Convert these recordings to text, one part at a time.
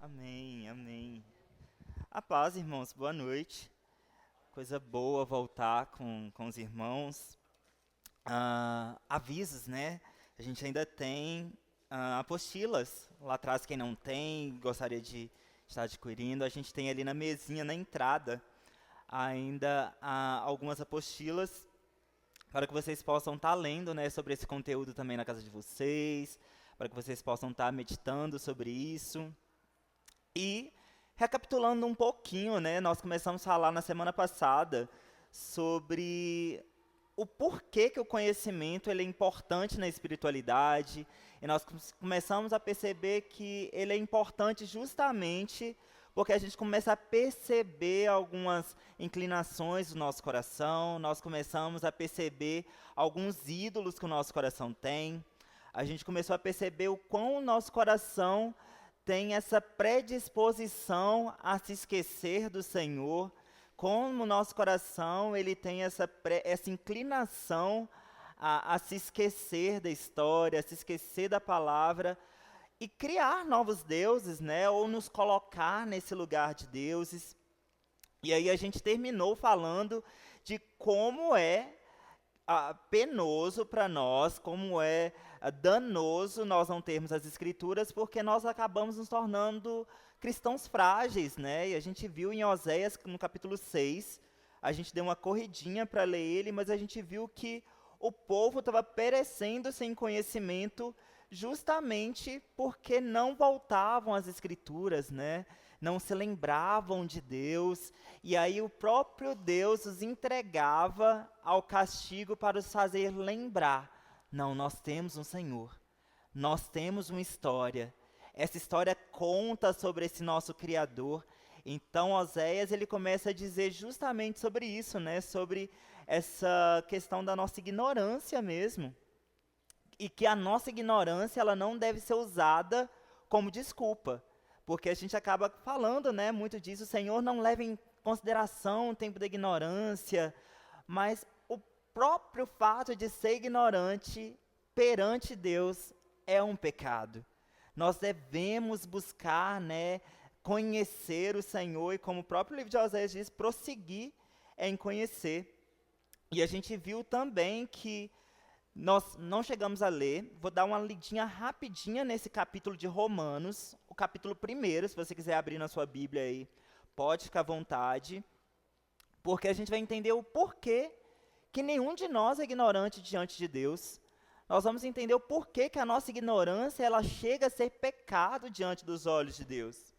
Amém, amém. A paz, irmãos, boa noite. Coisa boa voltar com os irmãos. Avisos, né? A gente ainda tem apostilas. Lá atrás, quem não tem, gostaria de estar adquirindo, a gente tem ali na mesinha, na entrada, ainda algumas apostilas para que vocês possam estar lendo, né, sobre esse conteúdo também na casa de vocês, para que vocês possam estar meditando sobre isso. E recapitulando um pouquinho, né, nós começamos a falar na semana passada sobre o porquê que o conhecimento ele é importante na espiritualidade, e nós começamos a perceber que ele é importante justamente porque a gente começa a perceber algumas inclinações do nosso coração, nós começamos a perceber alguns ídolos que o nosso coração tem, a gente começou a perceber o quão o nosso coração tem essa predisposição a se esquecer do Senhor, como o nosso coração ele tem essa inclinação a se esquecer da história, a se esquecer da palavra e criar novos deuses, né? Ou nos colocar nesse lugar de deuses. E aí a gente terminou falando de como é penoso para nós, como é danoso nós não termos as escrituras, porque nós acabamos nos tornando cristãos frágeis, né? E a gente viu em Oséias, no capítulo 6, a gente deu uma corridinha para ler ele, mas a gente viu que o povo estava perecendo sem conhecimento, justamente porque não voltavam às escrituras, né? Não se lembravam de Deus, e aí o próprio Deus os entregava ao castigo para os fazer lembrar. Não, nós temos um Senhor, nós temos uma história, essa história conta sobre esse nosso Criador. Então Oséias ele começa a dizer justamente sobre isso, né? Sobre essa questão da nossa ignorância mesmo, e que a nossa ignorância ela não deve ser usada como desculpa, porque a gente acaba falando, né, muito disso, o Senhor não leva em consideração o tempo da ignorância, mas o próprio fato de ser ignorante perante Deus é um pecado. Nós devemos buscar, né, conhecer o Senhor e, como o próprio livro de Oséias diz, prosseguir em conhecer. E a gente viu também que nós não chegamos a ler, vou dar uma lidinha rapidinha nesse capítulo de Romanos, o capítulo primeiro, se você quiser abrir na sua Bíblia aí, pode ficar à vontade, porque a gente vai entender o porquê que nenhum de nós é ignorante diante de Deus. Nós vamos entender o porquê que a nossa ignorância ela chega a ser pecado diante dos olhos de Deus.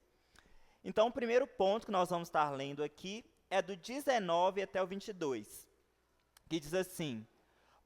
Então, o primeiro ponto que nós vamos estar lendo aqui é do 19 até o 22, que diz assim: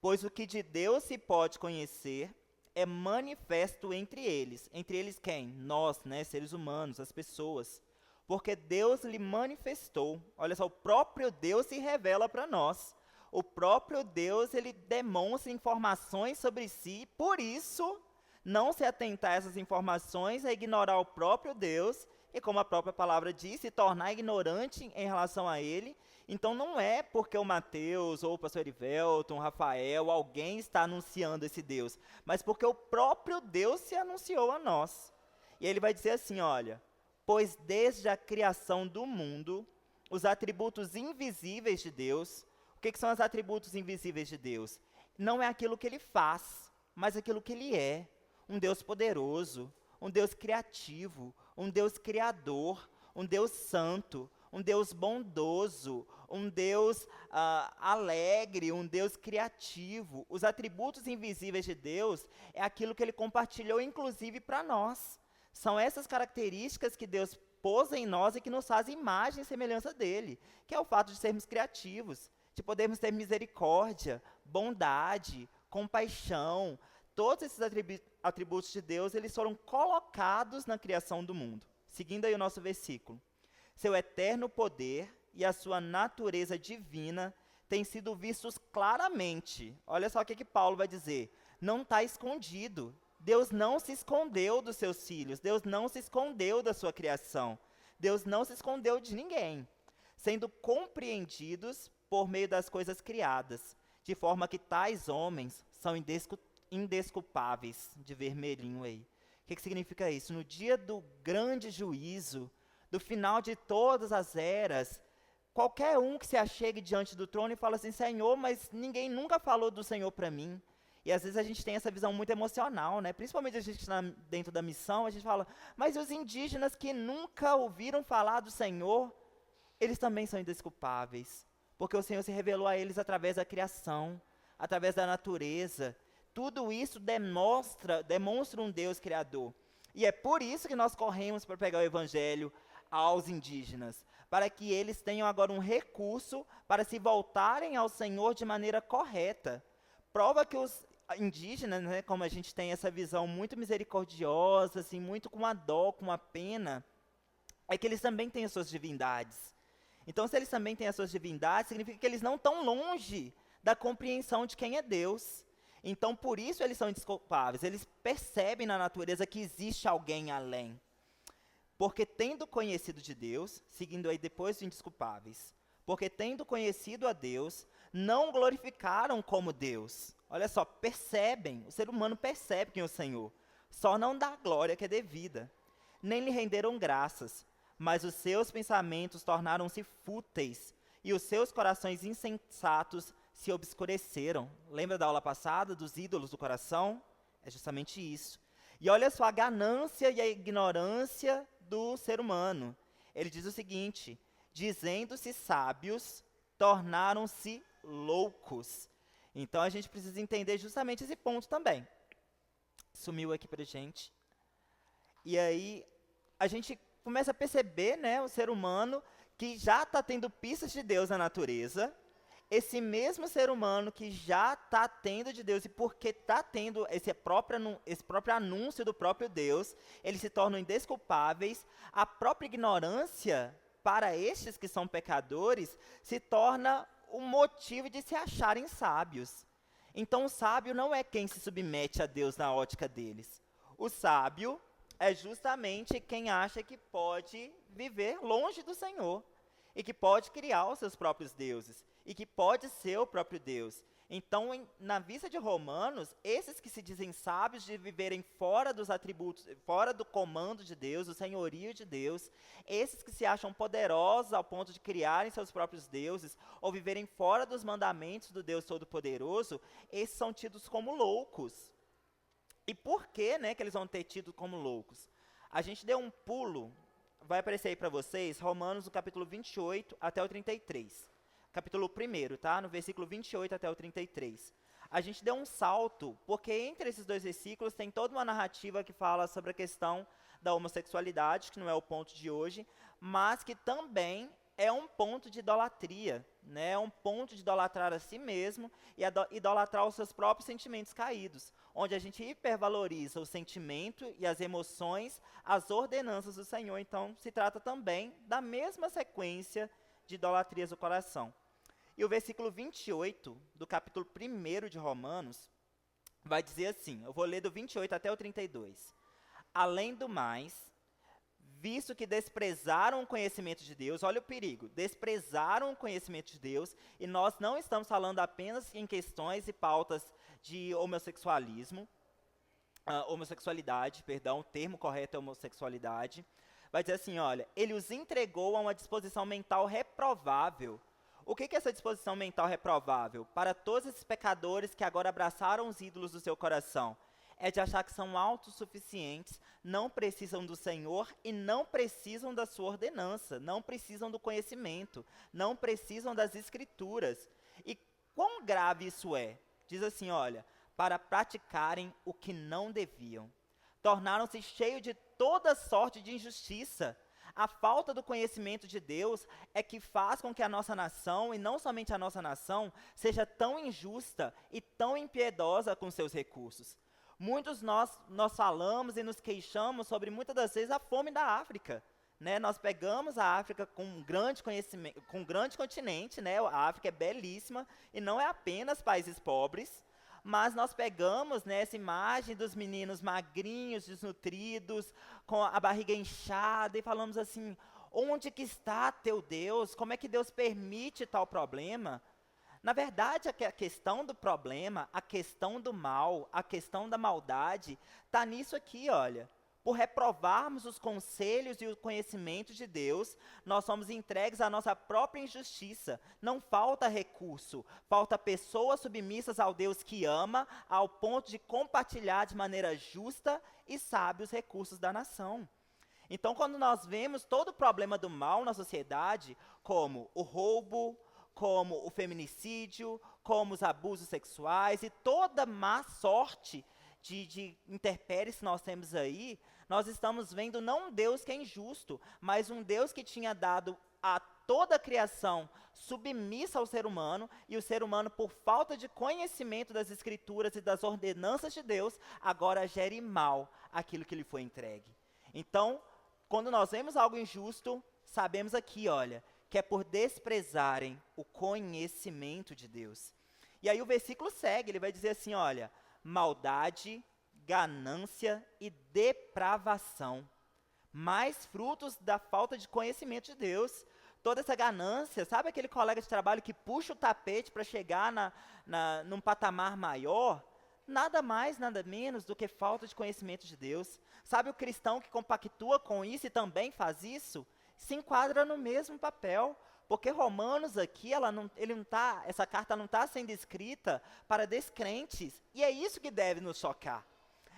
pois o que de Deus se pode conhecer é manifesto entre eles. Entre eles quem? Nós, né, seres humanos, as pessoas. Porque Deus lhe manifestou. Olha só, o próprio Deus se revela para nós. O próprio Deus, ele demonstra informações sobre si. Por isso, não se atentar a essas informações é ignorar o próprio Deus. E como a própria palavra diz, se tornar ignorante em relação a ele. Então não é porque o Mateus, ou o pastor Erivelton, o Rafael, alguém está anunciando esse Deus, mas porque o próprio Deus se anunciou a nós. E ele vai dizer assim, olha, pois desde a criação do mundo, os atributos invisíveis de Deus, o que são os atributos invisíveis de Deus? Não é aquilo que ele faz, mas aquilo que ele é. Um Deus poderoso, um Deus criativo, um Deus criador, um Deus santo, um Deus bondoso, um Deus alegre, um Deus criativo. Os atributos invisíveis de Deus é aquilo que ele compartilhou, inclusive, para nós. São essas características que Deus pôs em nós e que nos faz imagem e semelhança dele, que é o fato de sermos criativos, de podermos ter misericórdia, bondade, compaixão. Todos esses atributos de Deus, eles foram colocados na criação do mundo. Seguindo aí o nosso versículo. Seu eterno poder e a sua natureza divina têm sido vistos claramente. Olha só o que Paulo vai dizer. Não está escondido. Deus não se escondeu dos seus filhos. Deus não se escondeu da sua criação. Deus não se escondeu de ninguém. Sendo compreendidos por meio das coisas criadas, de forma que tais homens são indesculpáveis, de vermelhinho aí. que significa isso? No dia do grande juízo, do final de todas as eras, qualquer um que se achegue diante do trono e fala assim, Senhor, mas ninguém nunca falou do Senhor para mim. E às vezes a gente tem essa visão muito emocional, né? Principalmente a gente que está dentro da missão, a gente fala, mas os indígenas que nunca ouviram falar do Senhor, eles também são indesculpáveis. Porque o Senhor se revelou a eles através da criação, através da natureza. Tudo isso demonstra um Deus criador. E é por isso que nós corremos para pegar o evangelho aos indígenas, para que eles tenham agora um recurso para se voltarem ao Senhor de maneira correta. Prova que os indígenas, né, como a gente tem essa visão muito misericordiosa, assim, muito com a dó, com a pena, é que eles também têm as suas divindades. Então, se eles também têm as suas divindades, significa que eles não estão longe da compreensão de quem é Deus. Então, por isso eles são indesculpáveis. Eles percebem na natureza que existe alguém além. Porque tendo conhecido de Deus, seguindo aí depois os indesculpáveis, porque tendo conhecido a Deus, não glorificaram como Deus. Olha só, percebem, o ser humano percebe quem é o Senhor, só não dá a glória que é devida. Nem lhe renderam graças, mas os seus pensamentos tornaram-se fúteis, e os seus corações insensatos se obscureceram. Lembra da aula passada, dos ídolos do coração? É justamente isso. E olha só a ganância e a ignorância do ser humano. Ele diz o seguinte, dizendo-se sábios, tornaram-se loucos. Então a gente precisa entender justamente esse ponto também. Sumiu aqui pra gente. E aí a gente começa a perceber, né, o ser humano que já está tendo pistas de Deus na natureza. Esse mesmo ser humano que já está tendo de Deus, e porque está tendo esse próprio anúncio do próprio Deus, eles se tornam indesculpáveis. A própria ignorância, para estes que são pecadores, se torna um motivo de se acharem sábios. Então, o sábio não é quem se submete a Deus na ótica deles. O sábio é justamente quem acha que pode viver longe do Senhor, e que pode criar os seus próprios deuses, e que pode ser o próprio Deus. Então, na vista de Romanos, esses que se dizem sábios de viverem fora dos atributos, fora do comando de Deus, do senhorio de Deus, esses que se acham poderosos ao ponto de criarem seus próprios deuses, ou viverem fora dos mandamentos do Deus Todo-Poderoso, esses são tidos como loucos. E por que, né, que eles vão ter tido como loucos? A gente deu um pulo, vai aparecer aí para vocês, Romanos, no capítulo 28 até o 33. Capítulo 1, tá? No versículo 28 até o 33. A gente deu um salto, porque entre esses dois versículos tem toda uma narrativa que fala sobre a questão da homossexualidade, que não é o ponto de hoje, mas que também é um ponto de idolatria, né? É um ponto de idolatrar a si mesmo e idolatrar os seus próprios sentimentos caídos, onde a gente hipervaloriza o sentimento e as emoções, as ordenanças do Senhor. Então, se trata também da mesma sequência de idolatrias do coração. E o versículo 28 do capítulo 1 de Romanos vai dizer assim, eu vou ler do 28 até o 32. Além do mais, visto que desprezaram o conhecimento de Deus, olha o perigo, desprezaram o conhecimento de Deus, e nós não estamos falando apenas em questões e pautas de homossexualidade, o termo correto é homossexualidade. Vai dizer assim, olha, ele os entregou a uma disposição mental reprovável. O que é essa disposição mental reprovável? Para todos esses pecadores que agora abraçaram os ídolos do seu coração, é de achar que são autossuficientes, não precisam do Senhor e não precisam da sua ordenança, não precisam do conhecimento, não precisam das escrituras. E quão grave isso é? Diz assim, olha, para praticarem o que não deviam. Tornaram-se cheios de toda sorte de injustiça. A falta do conhecimento de Deus é que faz com que a nossa nação, e não somente a nossa nação, seja tão injusta e tão impiedosa com seus recursos. Muitos nós falamos e nos queixamos sobre, muitas das vezes, a fome da África. Né? Nós pegamos a África com um grande conhecimento, com um grande continente, né? A África é belíssima, e não é apenas países pobres, mas nós pegamos, né, essa imagem dos meninos magrinhos, desnutridos, com a barriga inchada, e falamos assim, onde que está teu Deus? Como é que Deus permite tal problema? Na verdade, a questão do problema, a questão do mal, a questão da maldade, está nisso aqui, olha. por reprovarmos os conselhos e o conhecimento de Deus, nós somos entregues à nossa própria injustiça. Não falta recurso, falta pessoas submissas ao Deus que ama, ao ponto de compartilhar de maneira justa e sábia os recursos da nação. Então, quando nós vemos todo o problema do mal na sociedade, como o roubo, como o feminicídio, como os abusos sexuais e toda má sorte de intempéries que nós temos aí, nós estamos vendo não um Deus que é injusto, mas um Deus que tinha dado a toda a criação submissa ao ser humano, e o ser humano, por falta de conhecimento das Escrituras e das ordenanças de Deus, agora gere mal aquilo que lhe foi entregue. Então, quando nós vemos algo injusto, sabemos aqui, olha, que é por desprezarem o conhecimento de Deus. E aí o versículo segue, ele vai dizer assim, olha, maldade, ganância e depravação, mais frutos da falta de conhecimento de Deus. Toda essa ganância, sabe aquele colega de trabalho que puxa o tapete para chegar num patamar maior? Nada mais, nada menos do que falta de conhecimento de Deus. Sabe o cristão que compactua com isso e também faz isso? Se enquadra no mesmo papel, porque Romanos aqui, essa carta não está sendo escrita para descrentes, e é isso que deve nos chocar.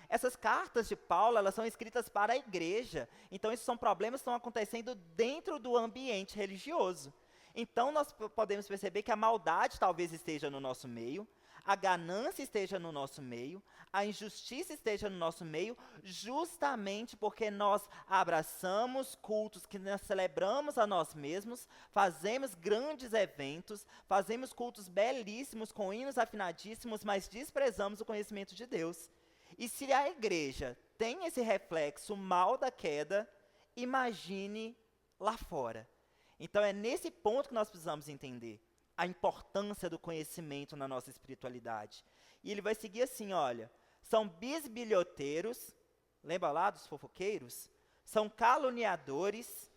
Essas cartas de Paulo, elas são escritas para a igreja, então esses são problemas que estão acontecendo dentro do ambiente religioso. Então nós podemos perceber que a maldade talvez esteja no nosso meio, a ganância esteja no nosso meio, a injustiça esteja no nosso meio, justamente porque nós abraçamos cultos que nós celebramos a nós mesmos, fazemos grandes eventos, fazemos cultos belíssimos, com hinos afinadíssimos, mas desprezamos o conhecimento de Deus. E se a igreja tem esse reflexo mal da queda, imagine lá fora. Então é nesse ponto que nós precisamos entender a importância do conhecimento na nossa espiritualidade. E ele vai seguir assim, olha, são bisbilhoteiros, lembra lá dos fofoqueiros? São caluniadores,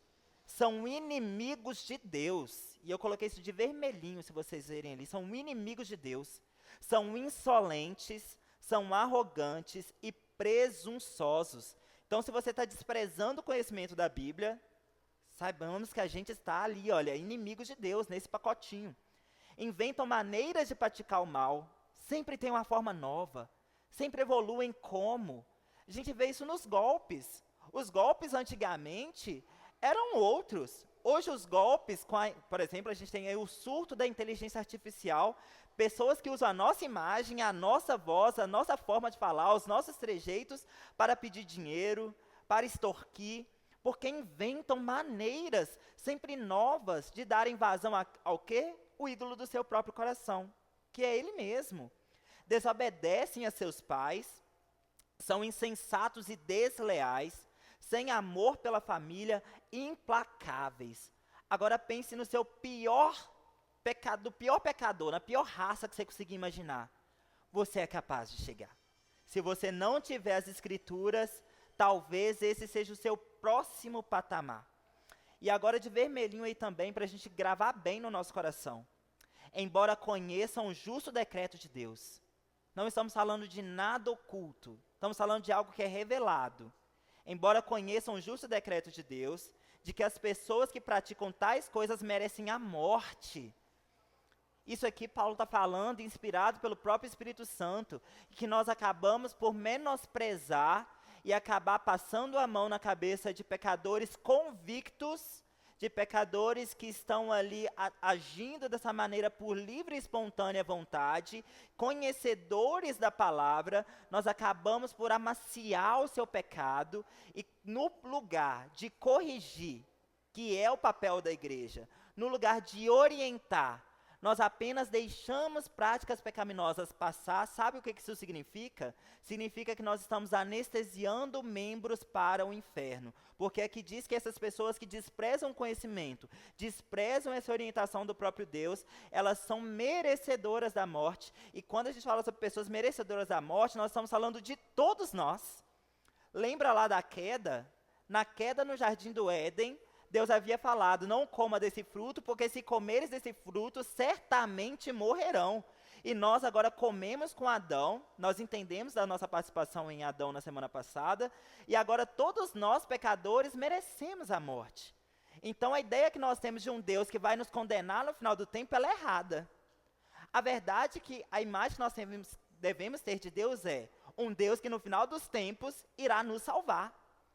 são inimigos de Deus. E eu coloquei isso de vermelhinho, se vocês verem ali. São inimigos de Deus, são insolentes, são arrogantes e presunçosos. Então, se você está desprezando o conhecimento da Bíblia, saibamos que a gente está ali, olha, inimigos de Deus, nesse pacotinho. Inventam maneiras de praticar o mal, sempre tem uma forma nova, sempre evoluem como. A gente vê isso nos golpes. Os golpes antigamente eram outros. Hoje os golpes, por exemplo, a gente tem aí o surto da inteligência artificial, pessoas que usam a nossa imagem, a nossa voz, a nossa forma de falar, os nossos trejeitos para pedir dinheiro, para extorquir, porque inventam maneiras sempre novas de darem vazão ao quê? O ídolo do seu próprio coração, que é ele mesmo. Desobedecem a seus pais, são insensatos e desleais, sem amor pela família, implacáveis. Agora pense no seu pior pecador, na pior raça que você conseguir imaginar. Você é capaz de chegar. Se você não tiver as Escrituras, talvez esse seja o seu próximo patamar. E agora de vermelhinho aí também, para a gente gravar bem no nosso coração. Embora conheçam o justo decreto de Deus. Não estamos falando de nada oculto. Estamos falando de algo que é revelado. Embora conheçam o justo decreto de Deus, de que as pessoas que praticam tais coisas merecem a morte. Isso aqui Paulo está falando, inspirado pelo próprio Espírito Santo, que nós acabamos por menosprezar e acabar passando a mão na cabeça de pecadores convictos, de pecadores que estão ali agindo dessa maneira por livre e espontânea vontade, conhecedores da palavra. Nós acabamos por amaciar o seu pecado e, no lugar de corrigir, que é o papel da igreja, no lugar de orientar, nós apenas deixamos práticas pecaminosas passar. Sabe o que isso significa? Significa que nós estamos anestesiando membros para o inferno. Porque aqui diz que essas pessoas que desprezam o conhecimento, desprezam essa orientação do próprio Deus, elas são merecedoras da morte. E quando a gente fala sobre pessoas merecedoras da morte, nós estamos falando de todos nós. Lembra lá da queda? Na queda no Jardim do Éden, Deus havia falado, não coma desse fruto, porque se comeres desse fruto, certamente morrerão. E nós agora comemos com Adão, nós entendemos da nossa participação em Adão na semana passada, e agora todos nós, pecadores, merecemos a morte. Então a ideia que nós temos de um Deus que vai nos condenar no final do tempo, ela é errada. A verdade é que a imagem que nós devemos ter de Deus é um Deus que no final dos tempos irá nos salvar,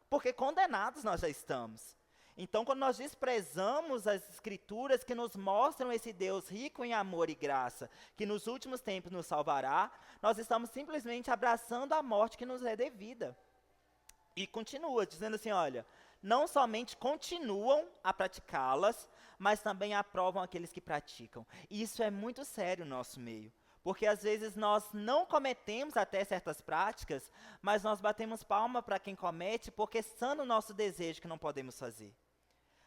porque condenados nós já estamos. Então, quando nós desprezamos as escrituras que nos mostram esse Deus rico em amor e graça, que nos últimos tempos nos salvará, nós estamos simplesmente abraçando a morte que nos é devida. E continua dizendo assim, olha, não somente continuam a praticá-las, mas também aprovam aqueles que praticam. E isso é muito sério no nosso meio. Porque às vezes nós não cometemos até certas práticas, mas nós batemos palma para quem comete, porque são o nosso desejo que não podemos fazer.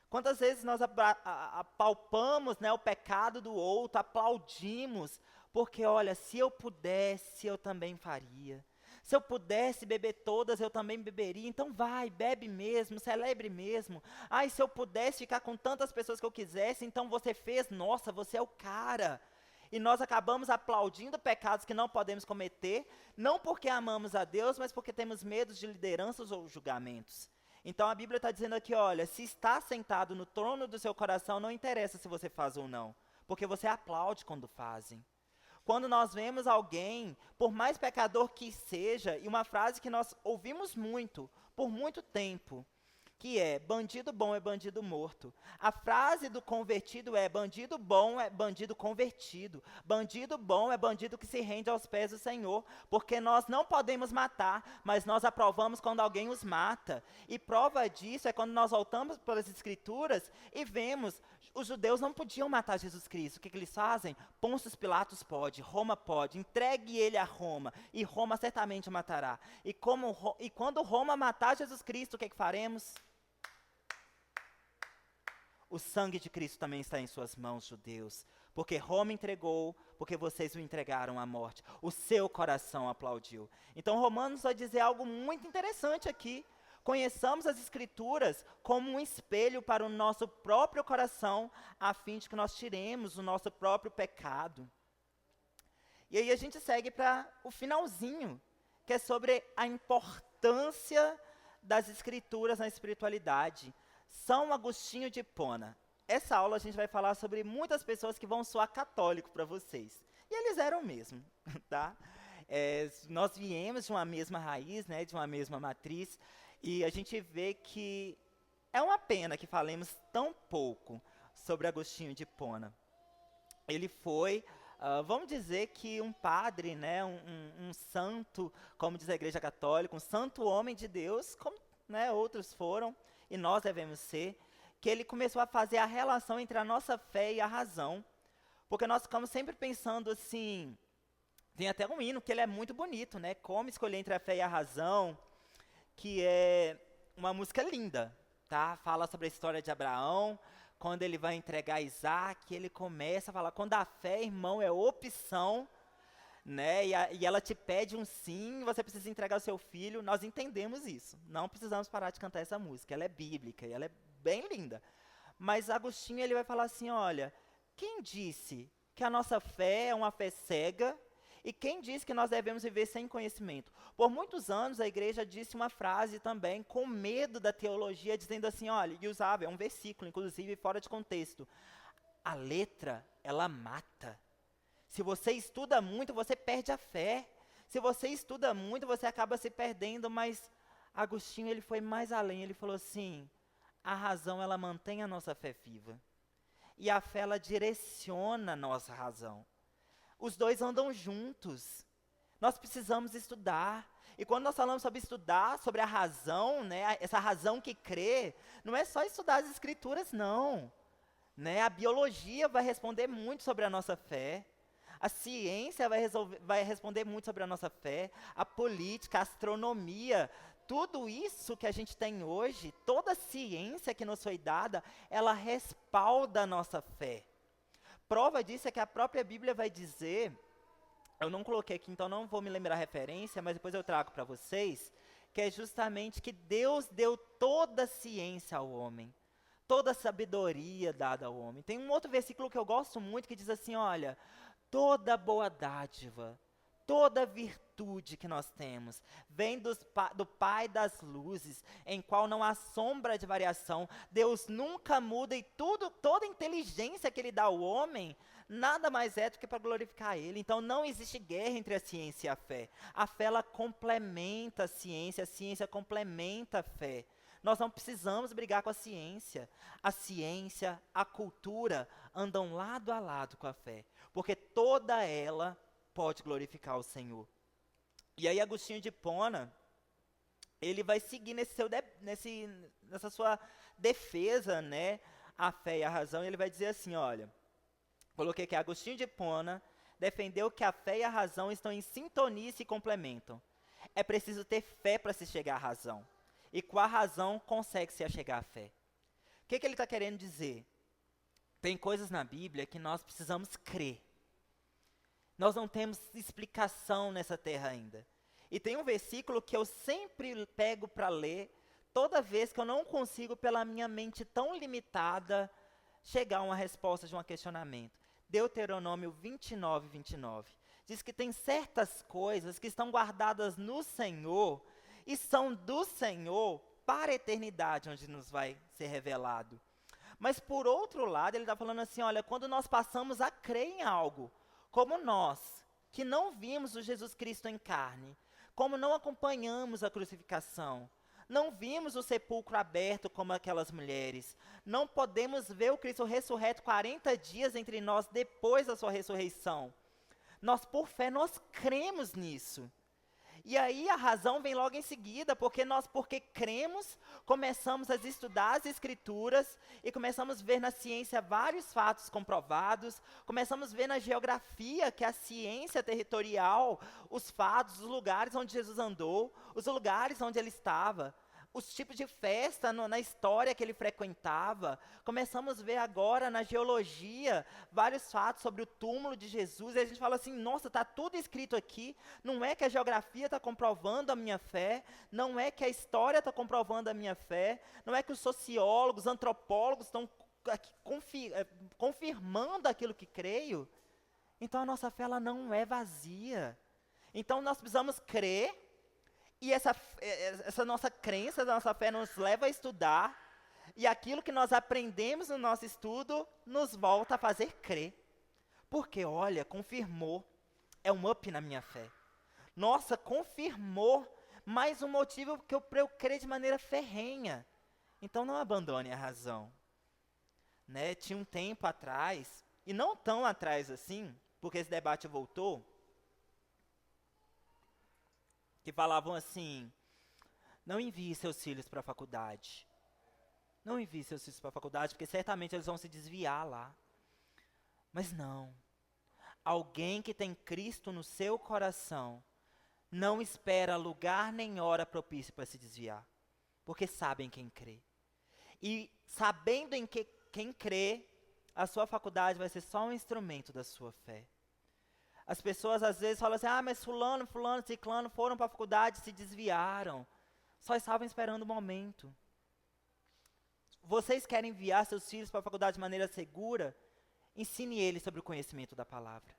Quantas vezes nós apalpamos, né, o pecado do outro, aplaudimos, porque olha, se eu pudesse, eu também faria. Se eu pudesse beber todas, eu também beberia. Então vai, bebe mesmo, celebre mesmo. Ai, se eu pudesse ficar com tantas pessoas que eu quisesse, então você fez, nossa, você é o cara. E nós acabamos aplaudindo pecados que não podemos cometer, não porque amamos a Deus, mas porque temos medo de lideranças ou julgamentos. Então a Bíblia está dizendo aqui, olha, se está sentado no trono do seu coração, não interessa se você faz ou não, porque você aplaude quando fazem. Quando nós vemos alguém, por mais pecador que seja, e uma frase que nós ouvimos muito, por muito tempo, que é, bandido bom é bandido morto. A frase do convertido é, bandido bom é bandido convertido. Bandido bom é bandido que se rende aos pés do Senhor, porque nós não podemos matar, mas nós aprovamos quando alguém os mata. E prova disso é quando nós voltamos para as Escrituras e vemos, os judeus não podiam matar Jesus Cristo. O que eles fazem? Pôncio Pilatos pode, Roma pode, entregue ele a Roma, e Roma certamente o matará. E quando Roma matar Jesus Cristo, o que faremos? O sangue de Cristo também está em suas mãos, judeus, porque Roma entregou, porque vocês o entregaram à morte. O seu coração aplaudiu. Então Romanos vai dizer algo muito interessante aqui. Conheçamos as Escrituras como um espelho para o nosso próprio coração, a fim de que nós tiremos o nosso próprio pecado. E aí a gente segue para o finalzinho, que é sobre a importância das Escrituras na espiritualidade. São Agostinho de Hipona. Essa aula a gente vai falar sobre muitas pessoas que vão soar católico para vocês. E eles eram mesmo, tá? Nós viemos de uma mesma raiz, né, de uma mesma matriz, e a gente vê que é uma pena que falemos tão pouco sobre Agostinho de Hipona. Ele foi, vamos dizer que um padre, né, um santo, como diz a Igreja Católica, um santo homem de Deus, como, né, outros foram, e nós devemos ser, que ele começou a fazer a relação entre a nossa fé e a razão. Porque nós ficamos sempre pensando assim, tem até um hino que ele é muito bonito, né? Como escolher entre a fé e a razão, que é uma música linda, tá? Fala sobre a história de Abraão, quando ele vai entregar Isaac, ele começa a falar, quando a fé, irmão, é opção, né? E ela te pede um sim, você precisa entregar o seu filho. Nós entendemos isso. Não precisamos parar de cantar essa música. Ela é bíblica e ela é bem linda. Mas Agostinho ele vai falar assim, olha, quem disse que a nossa fé é uma fé cega e quem disse que nós devemos viver sem conhecimento? Por muitos anos a igreja disse uma frase também com medo da teologia, dizendo assim, olha, e usava, é um versículo, inclusive fora de contexto. A letra, ela mata. Se você estuda muito, você perde a fé. Se você estuda muito, você acaba se perdendo, mas Agostinho ele foi mais além, ele falou assim, a razão ela mantém a nossa fé viva. E a fé ela direciona a nossa razão. Os dois andam juntos. Nós precisamos estudar. E quando nós falamos sobre estudar, sobre a razão, né, essa razão que crê, não é só estudar as escrituras, não. Né? A biologia vai responder muito sobre a nossa fé. A ciência vai responder muito sobre a nossa fé, a política, a astronomia, tudo isso que a gente tem hoje, toda a ciência que nos foi dada, ela respalda a nossa fé. Prova disso é que a própria Bíblia vai dizer, eu não coloquei aqui, então não vou me lembrar a referência, mas depois eu trago para vocês, que é justamente que Deus deu toda a ciência ao homem, toda a sabedoria dada ao homem. Tem um outro versículo que eu gosto muito que diz assim, olha, Toda boa dádiva, toda virtude que nós temos, vem do Pai das luzes, em qual não há sombra de variação. Deus nunca muda e toda a inteligência que Ele dá ao homem, nada mais é do que para glorificar Ele. Então não existe guerra entre a ciência e a fé. A fé, ela complementa a ciência complementa a fé. Nós não precisamos brigar com a ciência. A ciência, a cultura andam lado a lado com a fé, porque toda ela pode glorificar o Senhor. E aí Agostinho de Hipona, ele vai seguir nessa sua defesa, né, a fé e a razão, e ele vai dizer assim, olha, coloquei aqui, Agostinho de Hipona defendeu que a fé e a razão estão em sintonia e se complementam. É preciso ter fé para se chegar à razão. E com a razão consegue-se a chegar à fé. O que ele está querendo dizer? Tem coisas na Bíblia que nós precisamos crer. Nós não temos explicação nessa terra ainda. E tem um versículo que eu sempre pego para ler, toda vez que eu não consigo, pela minha mente tão limitada, chegar a uma resposta de um questionamento. Deuteronômio 29, 29. Diz que tem certas coisas que estão guardadas no Senhor e são do Senhor para a eternidade, onde nos vai ser revelado. Mas por outro lado, ele está falando assim, olha, quando nós passamos a crer em algo, como nós, que não vimos o Jesus Cristo em carne, como não acompanhamos a crucificação, não vimos o sepulcro aberto como aquelas mulheres, não podemos ver o Cristo ressurreto 40 dias entre nós depois da sua ressurreição. Nós, por fé, nós cremos nisso. E aí a razão vem logo em seguida, porque cremos, começamos a estudar as Escrituras e começamos a ver na ciência vários fatos comprovados, começamos a ver na geografia, que é a ciência territorial, os fatos, os lugares onde Jesus andou, os lugares onde ele estava, os tipos de festa na história que ele frequentava. Começamos a ver agora na geologia vários fatos sobre o túmulo de Jesus, e a gente fala assim, nossa, está tudo escrito aqui, não é que a geografia está comprovando a minha fé, não é que a história está comprovando a minha fé, não é que os sociólogos, antropólogos estão confirmando aquilo que creio. Então a nossa fé, ela não é vazia. Então nós precisamos crer, e essa nossa crença, essa nossa fé nos leva a estudar, e aquilo que nós aprendemos no nosso estudo nos volta a fazer crer. Porque, olha, confirmou, é um up na minha fé. Nossa, confirmou, mais um motivo para eu crer de maneira ferrenha. Então não abandone a razão. Né? Tinha um tempo atrás, e não tão atrás assim, porque esse debate voltou, que falavam assim, não envie seus filhos para a faculdade. Não envie seus filhos para a faculdade, porque certamente eles vão se desviar lá. Mas não. Alguém que tem Cristo no seu coração, não espera lugar nem hora propício para se desviar. Porque sabem quem crê. E sabendo em quem crê, a sua faculdade vai ser só um instrumento da sua fé. As pessoas às vezes falam assim, mas fulano, ciclano foram para a faculdade e se desviaram. Só estavam esperando o momento. Vocês querem enviar seus filhos para a faculdade de maneira segura? Ensine eles sobre o conhecimento da palavra.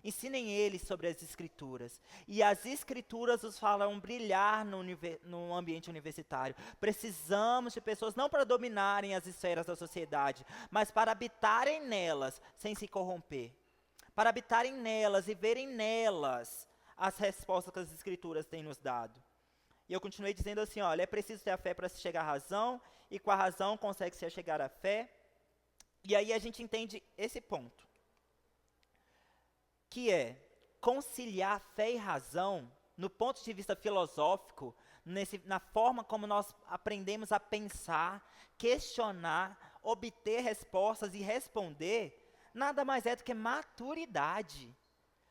Ensinem eles sobre as Escrituras. E as Escrituras os falam brilhar no ambiente universitário. Precisamos de pessoas não para dominarem as esferas da sociedade, mas para habitarem nelas sem se corromper. Para habitarem nelas e verem nelas as respostas que as Escrituras têm nos dado. E eu continuei dizendo assim, olha, é preciso ter a fé para se chegar à razão, e com a razão consegue-se chegar à fé. E aí a gente entende esse ponto, que é conciliar fé e razão, no ponto de vista filosófico, na forma como nós aprendemos a pensar, questionar, obter respostas e responder, nada mais é do que maturidade.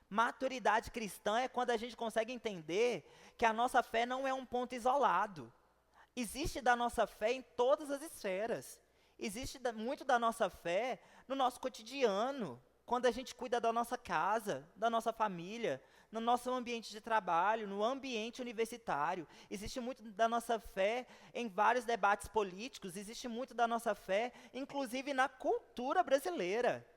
Maturidade cristã é quando a gente consegue entender que a nossa fé não é um ponto isolado. Existe da nossa fé em todas as esferas. Existe muito da nossa fé no nosso cotidiano, quando a gente cuida da nossa casa, da nossa família, no nosso ambiente de trabalho, no ambiente universitário. Existe muito da nossa fé em vários debates políticos, existe muito da nossa fé, inclusive na cultura brasileira.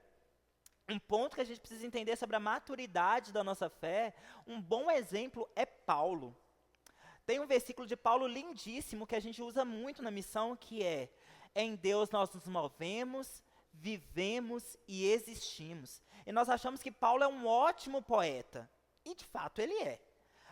um ponto que a gente precisa entender sobre a maturidade da nossa fé, um bom exemplo é Paulo. Tem um versículo de Paulo lindíssimo que a gente usa muito na missão, que é: em Deus nós nos movemos, vivemos e existimos. E nós achamos que Paulo é um ótimo poeta. E de fato ele é.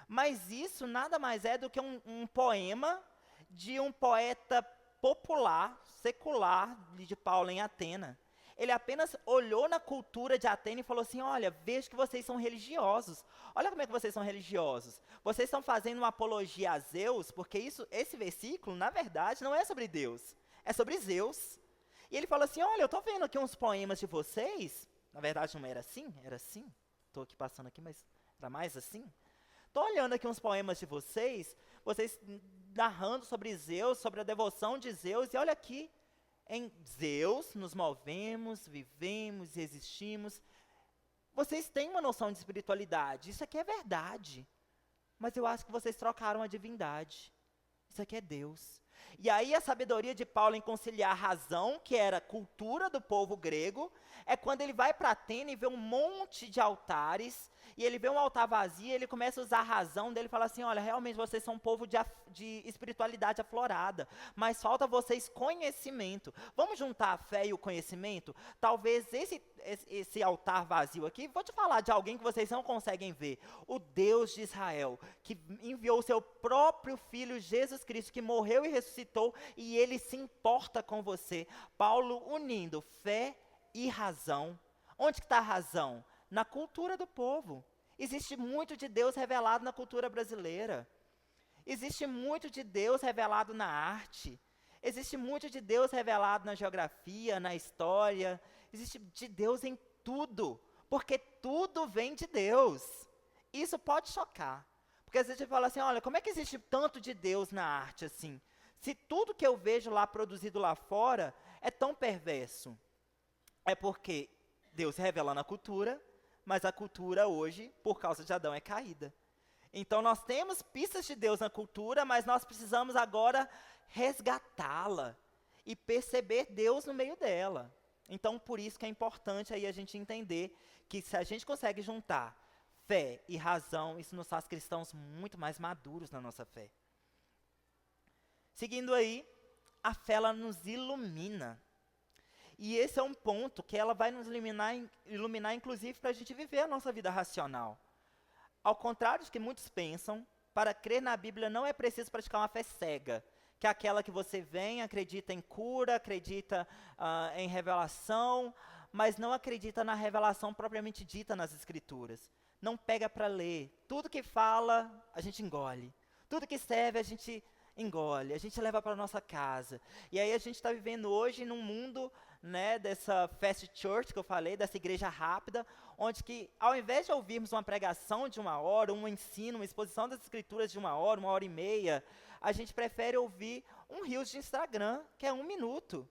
Mas isso nada mais é do que um poema de um poeta popular, secular, de Paulo em Atena. Ele apenas olhou na cultura de Atena e falou assim: olha, vejo que vocês são religiosos. Olha como é que vocês são religiosos. Vocês estão fazendo uma apologia a Zeus, porque esse versículo, na verdade, não é sobre Deus. É sobre Zeus. E ele falou assim: olha, eu estou vendo aqui uns poemas de vocês. Na verdade, não era assim? Era assim. Estou aqui passando aqui, mas era mais assim. Estou olhando aqui uns poemas de vocês narrando sobre Zeus, sobre a devoção de Zeus. E olha aqui. Em Zeus nos movemos, vivemos e existimos. Vocês têm uma noção de espiritualidade, isso aqui é verdade. Mas eu acho que vocês trocaram a divindade. Isso aqui é Deus. E aí a sabedoria de Paulo em conciliar a razão, que era a cultura do povo grego, é quando ele vai para Atena e vê um monte de altares, e ele vê um altar vazio, ele começa a usar a razão dele e fala assim: olha, realmente vocês são um povo de espiritualidade aflorada, mas falta vocês conhecimento. Vamos juntar a fé e o conhecimento? Talvez esse altar vazio aqui, vou te falar de alguém que vocês não conseguem ver: o Deus de Israel, que enviou o seu próprio Filho Jesus Cristo, que morreu e ressuscitou, e ele se importa com você. Paulo unindo fé e razão. Onde que está a razão? Na cultura do povo. Existe muito de Deus revelado na cultura brasileira. Existe muito de Deus revelado na arte. Existe muito de Deus revelado na geografia, na história. Existe de Deus em tudo, porque tudo vem de Deus. Isso pode chocar, porque às vezes a gente fala assim: olha, como é que existe tanto de Deus na arte assim? Se tudo que eu vejo lá produzido lá fora é tão perverso. É porque Deus revela na cultura, mas a cultura hoje, por causa de Adão, é caída. Então nós temos pistas de Deus na cultura, mas nós precisamos agora resgatá-la e perceber Deus no meio dela. Então por isso que é importante aí a gente entender que se a gente consegue juntar fé e razão, isso nos faz cristãos muito mais maduros na nossa fé. Seguindo aí, a fé ela nos ilumina. E esse é um ponto que ela vai nos iluminar inclusive para a gente viver a nossa vida racional. Ao contrário do que muitos pensam, para crer na Bíblia não é preciso praticar uma fé cega, que é aquela que você vem, acredita em cura, acredita em revelação, mas não acredita na revelação propriamente dita nas Escrituras. Não pega para ler. Tudo que fala, a gente engole. Tudo que serve, a gente engole, a gente leva para a nossa casa. E aí a gente está vivendo hoje num mundo, né, dessa fast church que eu falei, dessa igreja rápida, onde que ao invés de ouvirmos uma pregação de 1 hora, um ensino, uma exposição das escrituras de 1 hora e meia, a gente prefere ouvir um Reels de Instagram, que é 1 minuto.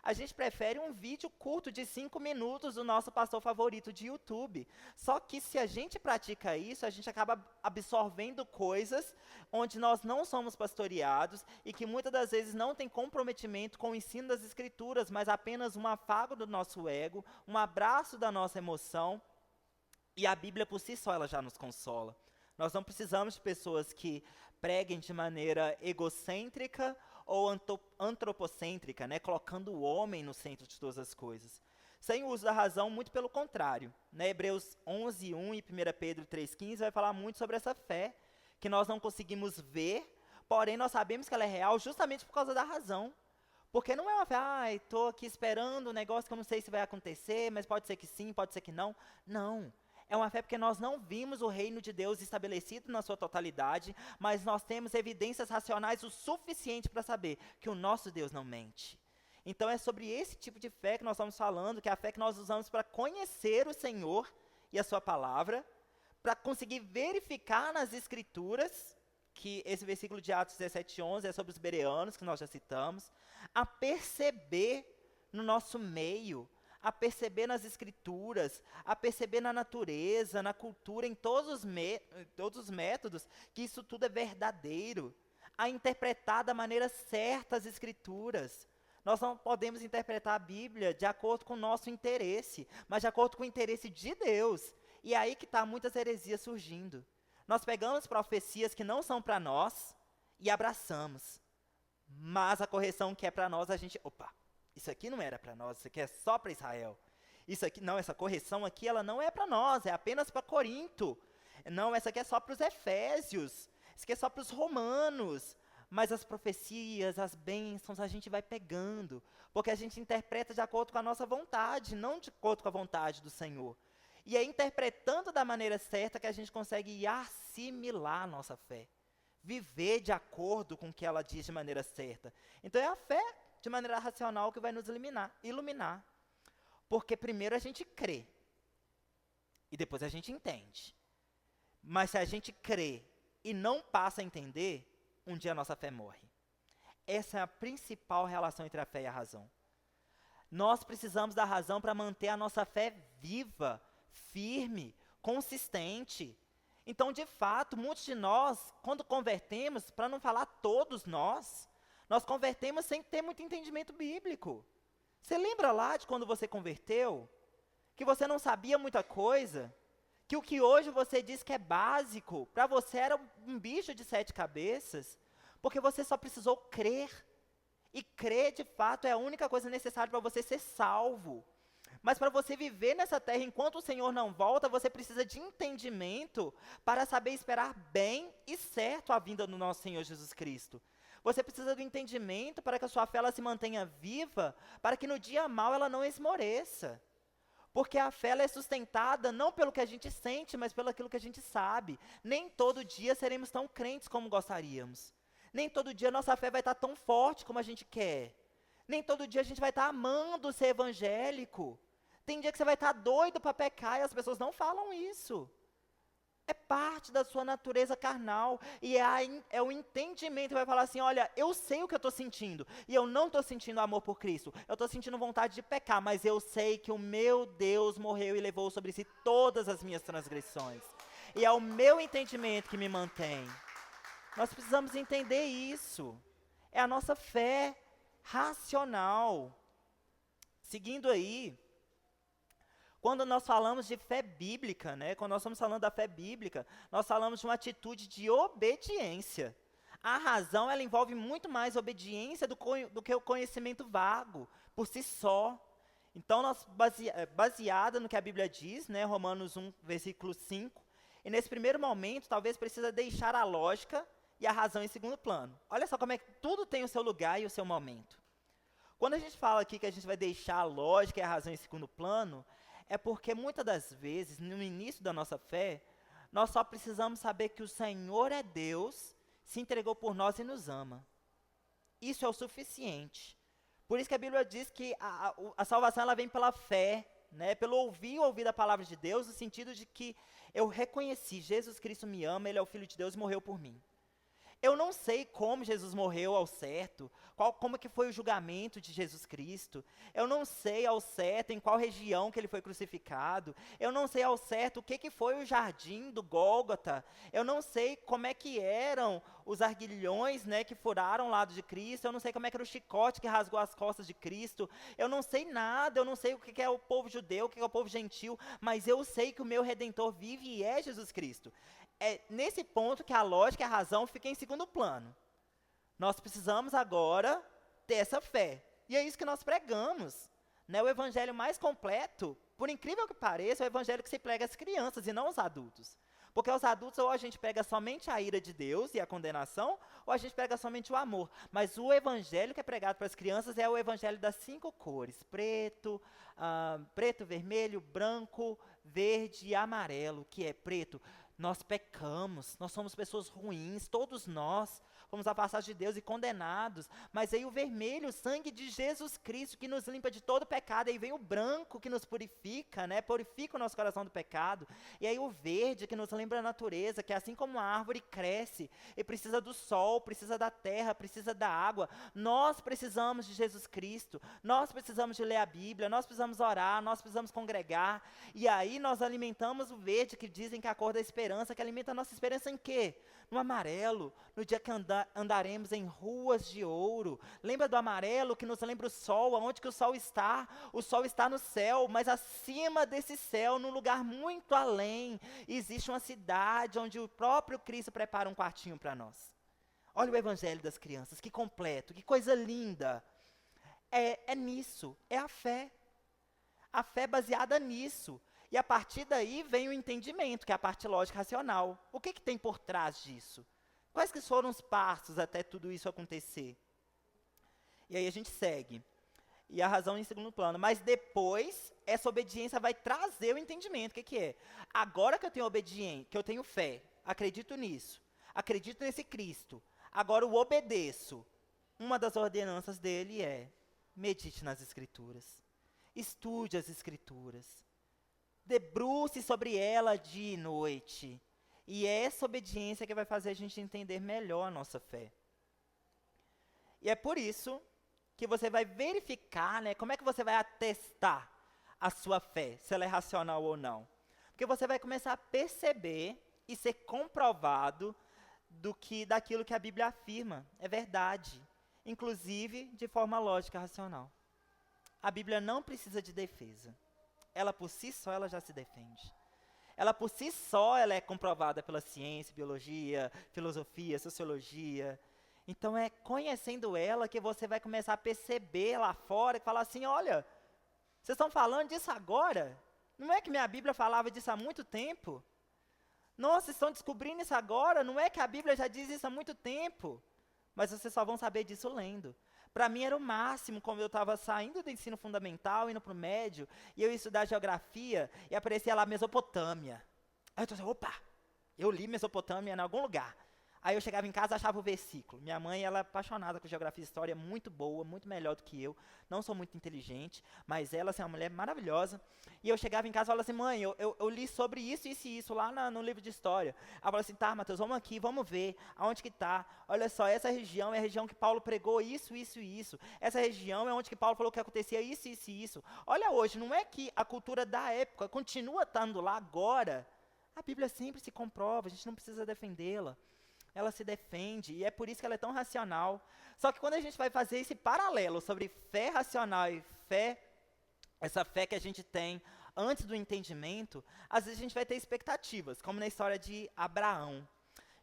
A gente prefere um vídeo curto de 5 minutos do nosso pastor favorito de YouTube. Só que se a gente pratica isso, a gente acaba absorvendo coisas onde nós não somos pastoreados e que muitas das vezes não tem comprometimento com o ensino das Escrituras, mas apenas um afago do nosso ego, um abraço da nossa emoção. E a Bíblia por si só ela já nos consola. Nós não precisamos de pessoas que preguem de maneira egocêntrica ou antropocêntrica, né, colocando o homem no centro de todas as coisas. Sem o uso da razão, muito pelo contrário. Né, Hebreus 11:1 e 1 Pedro 3:15 vai falar muito sobre essa fé, que nós não conseguimos ver, porém nós sabemos que ela é real justamente por causa da razão. Porque não é uma fé, estou aqui esperando um negócio que eu não sei se vai acontecer, mas pode ser que sim, pode ser que não. Não. É uma fé porque nós não vimos o reino de Deus estabelecido na sua totalidade, mas nós temos evidências racionais o suficiente para saber que o nosso Deus não mente. Então é sobre esse tipo de fé que nós estamos falando, que é a fé que nós usamos para conhecer o Senhor e a sua palavra, para conseguir verificar nas Escrituras, que esse versículo de Atos 17:11 é sobre os bereanos, que nós já citamos, a perceber no nosso meio, a perceber nas Escrituras, a perceber na natureza, na cultura, em todos os métodos, que isso tudo é verdadeiro, a interpretar da maneira certa as Escrituras. Nós não podemos interpretar a Bíblia de acordo com o nosso interesse, mas de acordo com o interesse de Deus. E é aí que está muitas heresias surgindo. Nós pegamos profecias que não são para nós e abraçamos. Mas a correção que é para nós, a gente, opa, isso aqui não era para nós, isso aqui é só para Israel. Isso aqui, não, essa correção aqui, ela não é para nós, é apenas para Corinto. Não, essa aqui é só para os Efésios, isso aqui é só para os romanos. Mas as profecias, as bênçãos, a gente vai pegando, porque a gente interpreta de acordo com a nossa vontade, não de acordo com a vontade do Senhor. E é interpretando da maneira certa que a gente consegue assimilar a nossa fé, viver de acordo com o que ela diz de maneira certa. Então é a fé, de maneira racional, que vai nos iluminar. Porque primeiro a gente crê, e depois a gente entende. Mas se a gente crê e não passa a entender, um dia a nossa fé morre. Essa é a principal relação entre a fé e a razão. Nós precisamos da razão para manter a nossa fé viva, firme, consistente. Então, de fato, muitos de nós, quando convertemos, para não falar todos nós convertemos sem ter muito entendimento bíblico. Você lembra lá de quando você converteu? Que você não sabia muita coisa? Que o que hoje você diz que é básico, para você era um bicho de 7 cabeças, porque você só precisou crer. E crer, de fato, é a única coisa necessária para você ser salvo. Mas para você viver nessa terra enquanto o Senhor não volta, você precisa de entendimento para saber esperar bem e certo a vinda do nosso Senhor Jesus Cristo. Você precisa do entendimento para que a sua fé ela se mantenha viva, para que no dia mau ela não esmoreça. Porque a fé ela é sustentada não pelo que a gente sente, mas pelo aquilo que a gente sabe. Nem todo dia seremos tão crentes como gostaríamos. Nem todo dia nossa fé vai estar tão forte como a gente quer. Nem todo dia a gente vai estar amando ser evangélico. Tem dia que você vai estar doido para pecar e as pessoas não falam isso. É parte da sua natureza carnal. E é o entendimento que vai falar assim, olha, eu sei o que eu estou sentindo. E eu não estou sentindo amor por Cristo. Eu estou sentindo vontade de pecar. Mas eu sei que o meu Deus morreu e levou sobre si todas as minhas transgressões. E é o meu entendimento que me mantém. Nós precisamos entender isso. É a nossa fé racional. Seguindo aí, quando nós falamos de fé bíblica, quando nós estamos falando da fé bíblica, nós falamos de uma atitude de obediência. A razão, ela envolve muito mais obediência do que o conhecimento vago, por si só. Então, baseada no que a Bíblia diz, Romanos 1, versículo 5, e nesse primeiro momento, talvez precisa deixar a lógica e a razão em segundo plano. Olha só como é que tudo tem o seu lugar e o seu momento. Quando a gente fala aqui que a gente vai deixar a lógica e a razão em segundo plano, é porque muitas das vezes, no início da nossa fé, nós só precisamos saber que o Senhor é Deus, se entregou por nós e nos ama. Isso é o suficiente. Por isso que a Bíblia diz que a salvação ela vem pela fé, pelo ouvir da palavra de Deus, no sentido de que eu reconheci, Jesus Cristo me ama, Ele é o Filho de Deus e morreu por mim. Eu não sei como Jesus morreu ao certo, como que foi o julgamento de Jesus Cristo. Eu não sei ao certo em qual região que ele foi crucificado. Eu não sei ao certo o que foi o jardim do Gólgota. Eu não sei como é que eram os arguilhões, que furaram o lado de Cristo. Eu não sei como é que era o chicote que rasgou as costas de Cristo. Eu não sei nada, eu não sei o que é o povo judeu, o que é o povo gentil, mas eu sei que o meu Redentor vive e é Jesus Cristo. É nesse ponto que a lógica e a razão ficam em segundo plano. Nós precisamos agora ter essa fé. E é isso que nós pregamos. O evangelho mais completo, por incrível que pareça, é o evangelho que se prega às crianças e não aos adultos. Porque aos adultos ou a gente prega somente a ira de Deus e a condenação, ou a gente prega somente o amor. Mas o evangelho que é pregado para as crianças é o evangelho das 5 cores. Preto, vermelho, branco, verde e amarelo, que é preto. Nós pecamos, nós somos pessoas ruins, todos nós fomos afastados de Deus e condenados. Mas aí o vermelho, o sangue de Jesus Cristo, que nos limpa de todo pecado. Aí vem o branco, que nos purifica, purifica o nosso coração do pecado. E aí o verde, que nos lembra a natureza, que assim como a árvore cresce, e precisa do sol, precisa da terra, precisa da água. Nós precisamos de Jesus Cristo, nós precisamos de ler a Bíblia, nós precisamos orar, nós precisamos congregar. E aí nós alimentamos o verde, que dizem que é a cor da esperança, que alimenta a nossa esperança em quê? no amarelo, no dia que andaremos em ruas de ouro. Lembra do amarelo que nos lembra o sol, aonde que o sol está? O sol está no céu, mas acima desse céu, num lugar muito além, existe uma cidade onde o próprio Cristo prepara um quartinho para nós. Olha o evangelho das crianças, que completo, que coisa linda. É nisso, é a fé. A fé baseada nisso. E a partir daí vem o entendimento, que é a parte lógica racional. O que tem por trás disso? Quais que foram os passos até tudo isso acontecer? E aí a gente segue. E a razão em segundo plano. Mas depois, essa obediência vai trazer o entendimento. O que é? Agora que eu tenho obediência, que eu tenho fé, acredito nisso, acredito nesse Cristo, agora eu obedeço. Uma das ordenanças dele é: medite nas Escrituras. Estude as Escrituras. Debruce sobre ela dia e noite. E é essa obediência que vai fazer a gente entender melhor a nossa fé. E é por isso que você vai verificar, né, como é que você vai atestar a sua fé, se ela é racional ou não. Porque você vai começar a perceber e ser comprovado daquilo que a Bíblia afirma. É verdade. Inclusive de forma lógica racional. A Bíblia não precisa de defesa. Ela por si só, ela já se defende. Ela por si só, ela é comprovada pela ciência, biologia, filosofia, sociologia. Então é conhecendo ela que você vai começar a perceber lá fora e falar assim: olha, vocês estão falando disso agora? Não é que minha Bíblia falava disso há muito tempo? Nossa, vocês estão descobrindo isso agora? Não é que a Bíblia já diz isso há muito tempo? Mas vocês só vão saber disso lendo. Para mim era o máximo, quando eu estava saindo do ensino fundamental, indo para o médio, e eu ia estudar geografia, e aparecia lá Mesopotâmia. Aí eu tô assim, opa, eu li Mesopotâmia em algum lugar. Aí eu chegava em casa e achava o versículo. Minha mãe, ela é apaixonada por geografia e história, muito boa, muito melhor do que eu. Não sou muito inteligente, mas ela assim, é uma mulher maravilhosa. E eu chegava em casa e falava assim: mãe, eu li sobre isso, isso e isso lá no livro de história. Ela falou assim: tá, Matheus, vamos aqui, vamos ver aonde que está. Olha só, essa região é a região que Paulo pregou isso, isso e isso. Essa região é onde que Paulo falou que acontecia isso, isso e isso. Olha hoje, não é que a cultura da época continua estando lá agora. A Bíblia sempre se comprova, a gente não precisa defendê-la. Ela se defende, e é por isso que ela é tão racional. Só que quando a gente vai fazer esse paralelo sobre fé racional e fé, essa fé que a gente tem antes do entendimento, às vezes a gente vai ter expectativas, como na história de Abraão.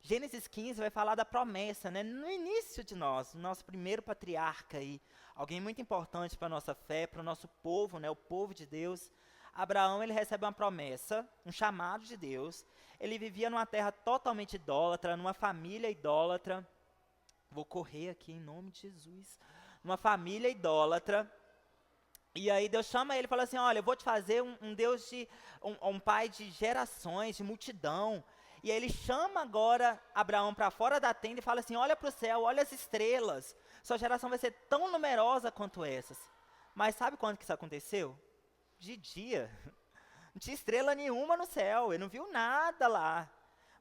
Gênesis 15 vai falar da promessa, né? No início de nós, o nosso primeiro patriarca aí, alguém muito importante para a nossa fé, para o nosso povo, né? O povo de Deus. Abraão, ele recebe uma promessa, um chamado de Deus. Ele vivia numa terra totalmente idólatra, numa família idólatra. Vou correr aqui em nome de Jesus. Numa família idólatra. E aí Deus chama ele e fala assim: olha, eu vou te fazer um Deus um pai de gerações, de multidão. E aí ele chama agora Abraão para fora da tenda e fala assim: olha para o céu, olha as estrelas. Sua geração vai ser tão numerosa quanto essas. Mas sabe quando que isso aconteceu? De dia. Não tinha estrela nenhuma no céu, ele não viu nada lá.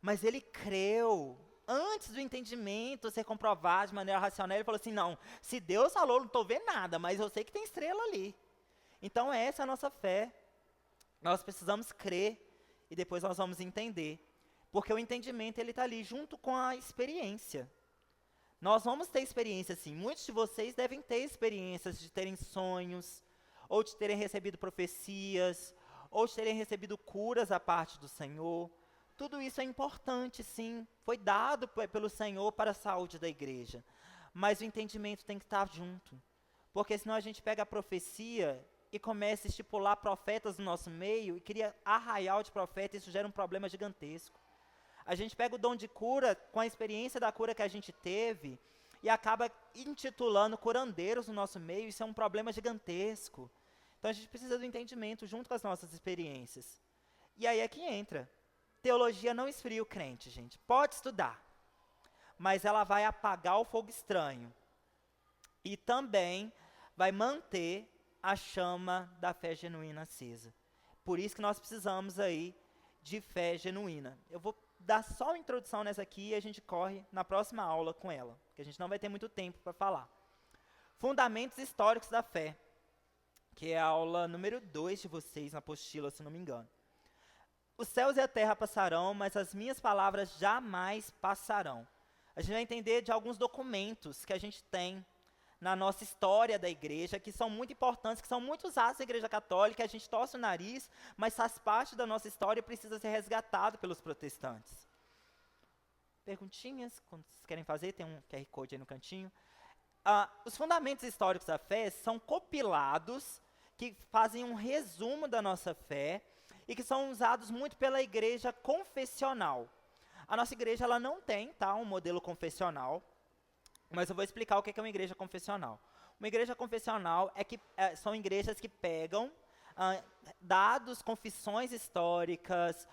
Mas ele creu. Antes do entendimento ser comprovado de maneira racional, ele falou assim: não, se Deus falou, não estou vendo nada, mas eu sei que tem estrela ali. Então essa é a nossa fé. Nós precisamos crer e depois nós vamos entender. Porque o entendimento ele está ali junto com a experiência. Nós vamos ter experiência sim. Muitos de vocês devem ter experiências de terem sonhos, ou de terem recebido profecias, ou de terem recebido curas da parte do Senhor. Tudo isso é importante, sim. Foi dado pelo Senhor para a saúde da igreja. Mas o entendimento tem que estar junto. Porque senão a gente pega a profecia e começa a estipular profetas no nosso meio e cria arraial de profetas, e isso gera um problema gigantesco. A gente pega o dom de cura com a experiência da cura que a gente teve e acaba intitulando curandeiros no nosso meio, isso é um problema gigantesco. Então a gente precisa do entendimento junto com as nossas experiências. E aí é que entra. Teologia não esfria o crente, gente. Pode estudar, mas ela vai apagar o fogo estranho. E também vai manter a chama da fé genuína acesa. Por isso que nós precisamos aí de fé genuína. Eu vou dar só uma introdução nessa aqui e a gente corre na próxima aula com ela, porque a gente não vai ter muito tempo para falar. Fundamentos históricos da fé, que é a aula número 2 de vocês na apostila, se não me engano. os céus e a terra passarão, mas as minhas palavras jamais passarão. A gente vai entender de alguns documentos que a gente tem na nossa história da igreja, que são muito importantes, que são muito usados na igreja católica, a gente torce o nariz, mas faz parte da nossa história e precisa ser resgatado pelos protestantes. Perguntinhas, quando vocês querem fazer, tem um QR Code aí no cantinho. Os fundamentos históricos da fé são compilados, que fazem um resumo da nossa fé, e que são usados muito pela igreja confessional. A nossa igreja ela não tem um modelo confessional, mas eu vou explicar o que é uma igreja confessional. Uma igreja confessional são igrejas que pegam dados, confissões históricas,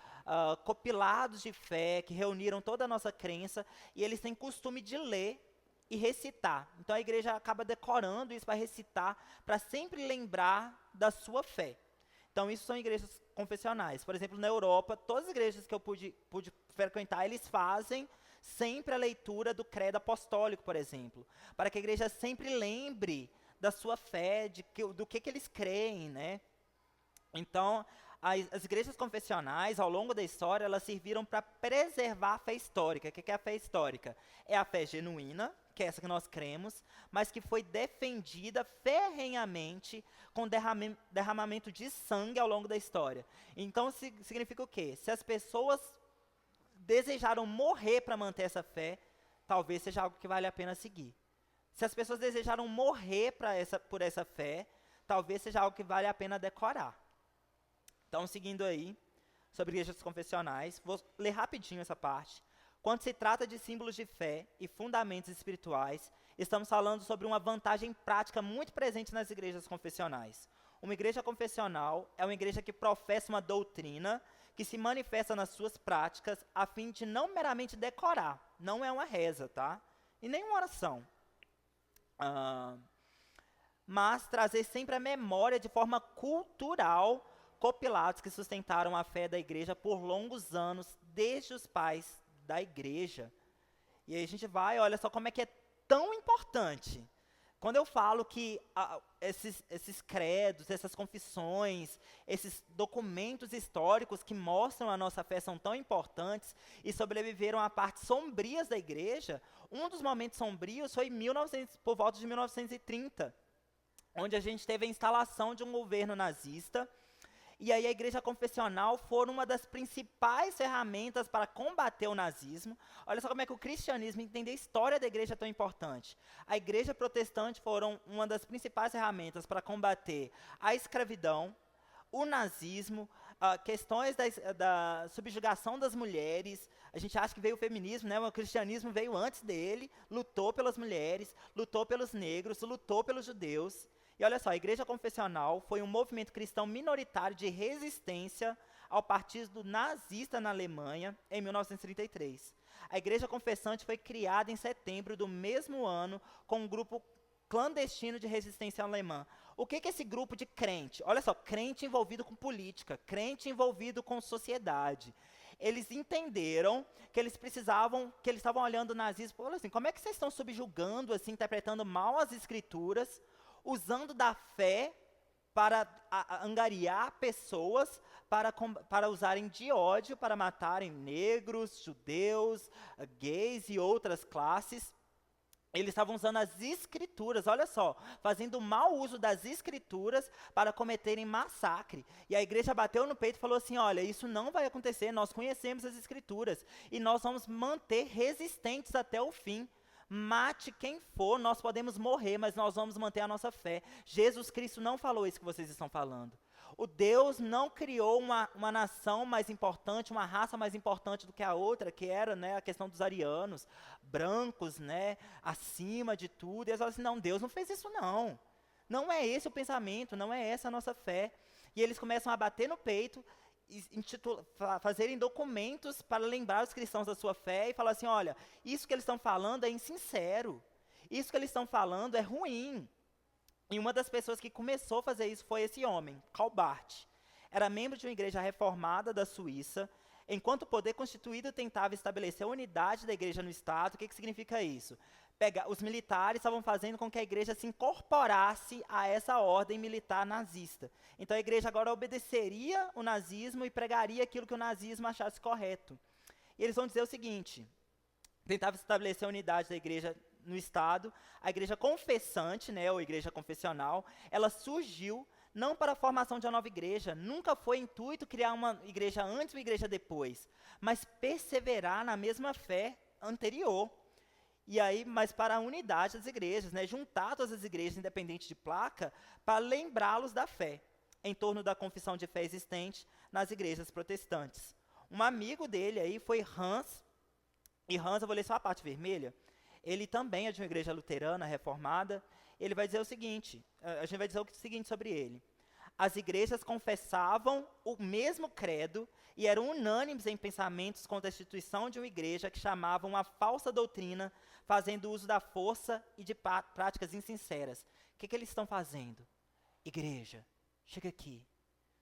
compilados de fé, que reuniram toda a nossa crença, e eles têm costume de ler e recitar. Então a igreja acaba decorando isso para recitar, para sempre lembrar da sua fé. Então isso são igrejas confessionais. Por exemplo, na Europa, todas as igrejas que eu pude frequentar, eles fazem sempre a leitura do credo apostólico, por exemplo, para que a igreja sempre lembre da sua fé, do que eles creem, né? Então, as igrejas confessionais, ao longo da história, elas serviram para preservar a fé histórica. O que é a fé histórica? É a fé genuína, que é essa que nós cremos, mas que foi defendida ferrenhamente com derramamento de sangue ao longo da história. Então, significa o quê? Se as pessoas desejaram morrer para manter essa fé, talvez seja algo que vale a pena seguir. Se as pessoas desejaram morrer por essa fé, talvez seja algo que vale a pena decorar. Então, seguindo aí, sobre igrejas confessionais, vou ler rapidinho essa parte. Quando se trata de símbolos de fé e fundamentos espirituais, estamos falando sobre uma vantagem prática muito presente nas igrejas confessionais. Uma igreja confessional é uma igreja que professa uma doutrina que se manifesta nas suas práticas a fim de não meramente decorar, não é uma reza, tá? E nem uma oração. Mas trazer sempre a memória de forma cultural compilados que sustentaram a fé da igreja por longos anos, desde os pais da igreja. E aí a gente vai, olha só como é que é tão importante. Quando eu falo que esses credos, essas confissões, esses documentos históricos que mostram a nossa fé são tão importantes e sobreviveram a partes sombrias da igreja, um dos momentos sombrios foi por volta de 1930, onde a gente teve a instalação de um governo nazista. E aí a igreja confessional foi uma das principais ferramentas para combater o nazismo. Olha só como é que o cristianismo, entender a história da igreja é tão importante. A igreja protestante foram uma das principais ferramentas para combater a escravidão, o nazismo, questões da subjugação das mulheres. A gente acha que veio o feminismo, né? O cristianismo veio antes dele, lutou pelas mulheres, lutou pelos negros, lutou pelos judeus. E olha só, a igreja confessional foi um movimento cristão minoritário de resistência ao partido nazista na Alemanha em 1933. A igreja confessante foi criada em setembro do mesmo ano com um grupo clandestino de resistência alemã. O que é esse grupo de crente? Olha só, crente envolvido com política, crente envolvido com sociedade. Eles entenderam que eles estavam olhando o nazismo, falando assim, como é que vocês estão subjugando, assim, interpretando mal as escrituras, usando da fé para angariar pessoas, para usarem de ódio, para matarem negros, judeus, gays e outras classes. Eles estavam usando as escrituras, olha só, fazendo mau uso das escrituras para cometerem massacre. E a igreja bateu no peito e falou assim, olha, isso não vai acontecer, nós conhecemos as escrituras e nós vamos manter resistentes até o fim. Mate quem for, nós podemos morrer, mas nós vamos manter a nossa fé. Jesus Cristo não falou isso que vocês estão falando. O Deus não criou uma nação mais importante, uma raça mais importante do que a outra, que era, né, a questão dos arianos, brancos, né, acima de tudo. E eles falaram assim, não, Deus não fez isso não. Não é esse o pensamento, não é essa a nossa fé. E eles começam a bater no peito, fazerem documentos para lembrar os cristãos da sua fé e falar assim, olha, isso que eles estão falando é insincero, isso que eles estão falando é ruim. E uma das pessoas que começou a fazer isso foi esse homem, Karl Barth. Era membro de uma igreja reformada da Suíça, Enquanto o poder constituído tentava estabelecer a unidade da igreja no Estado, o que significa isso? Os militares estavam fazendo com que a igreja se incorporasse a essa ordem militar nazista. Então a igreja agora obedeceria o nazismo e pregaria aquilo que o nazismo achasse correto. E eles vão dizer o seguinte: tentava estabelecer a unidade da igreja no Estado. A igreja confessante, ou igreja confessional, ela surgiu não para a formação de uma nova igreja, nunca foi intuito criar uma igreja antes e uma igreja depois, mas perseverar na mesma fé anterior. E aí, mas para a unidade das igrejas, juntar todas as igrejas, independente de placa, para lembrá-los da fé, em torno da confissão de fé existente nas igrejas protestantes. Um amigo dele aí foi Hans, e Hans, eu vou ler só a parte vermelha, ele também é de uma igreja luterana, reformada. Ele vai dizer o seguinte, a gente vai dizer o seguinte sobre ele: as igrejas confessavam o mesmo credo e eram unânimes em pensamentos contra a instituição de uma igreja que chamavam uma falsa doutrina, fazendo uso da força e de práticas insinceras. O que eles estão fazendo? Igreja, chega aqui.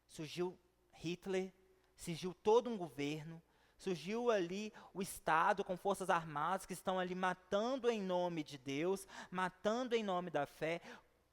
Surgiu Hitler, surgiu todo um governo, surgiu ali o Estado com forças armadas que estão ali matando em nome de Deus, matando em nome da fé,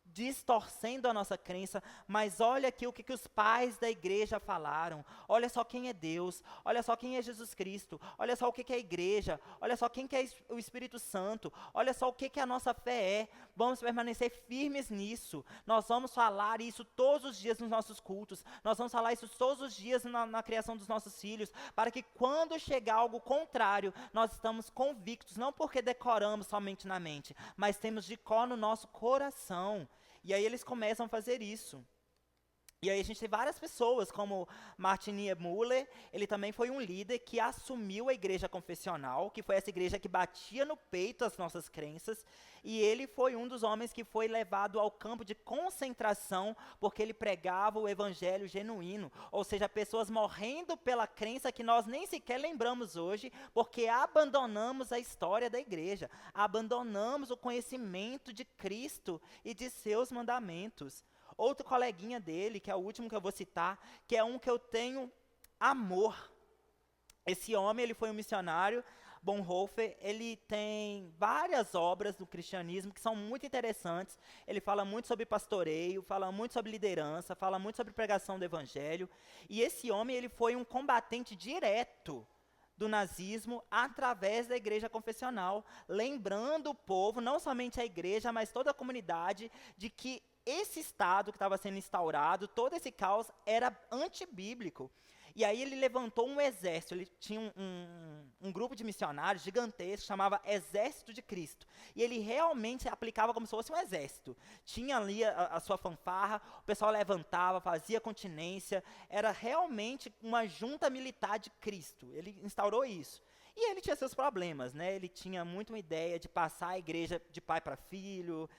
distorcendo a nossa crença, mas olha aqui o que os pais da igreja falaram, olha só quem é Deus, olha só quem é Jesus Cristo, olha só o que é a igreja, olha só quem que é o Espírito Santo, olha só o que a nossa fé é. Vamos permanecer firmes nisso, nós vamos falar isso todos os dias nos nossos cultos, nós vamos falar isso todos os dias na criação dos nossos filhos, para que quando chegar algo contrário, nós estamos convictos, não porque decoramos somente na mente, mas temos de cor no nosso coração. E aí eles começam a fazer isso. E aí a gente tem várias pessoas, como Martin Niemöller, ele também foi um líder que assumiu a igreja confessional, que foi essa igreja que batia no peito as nossas crenças, e ele foi um dos homens que foi levado ao campo de concentração, porque ele pregava o evangelho genuíno, ou seja, pessoas morrendo pela crença que nós nem sequer lembramos hoje, porque abandonamos a história da igreja, abandonamos o conhecimento de Cristo e de seus mandamentos. Outro coleguinha dele, que é o último que eu vou citar, que é um que eu tenho amor. Esse homem, ele foi um missionário, Bonhoeffer, ele tem várias obras do cristianismo que são muito interessantes. Ele fala muito sobre pastoreio, fala muito sobre liderança, fala muito sobre pregação do evangelho. E esse homem, ele foi um combatente direto do nazismo através da igreja confessional, lembrando o povo, não somente a igreja, mas toda a comunidade, de que esse Estado que estava sendo instaurado, todo esse caos, era antibíblico. E aí ele levantou um exército, ele tinha um grupo de missionários gigantesco, chamava Exército de Cristo. E ele realmente aplicava como se fosse um exército. Tinha ali a sua fanfarra, o pessoal levantava, fazia continência, era realmente uma junta militar de Cristo. Ele instaurou isso. E ele tinha seus problemas, ele tinha muito uma ideia de passar a igreja de pai para filho,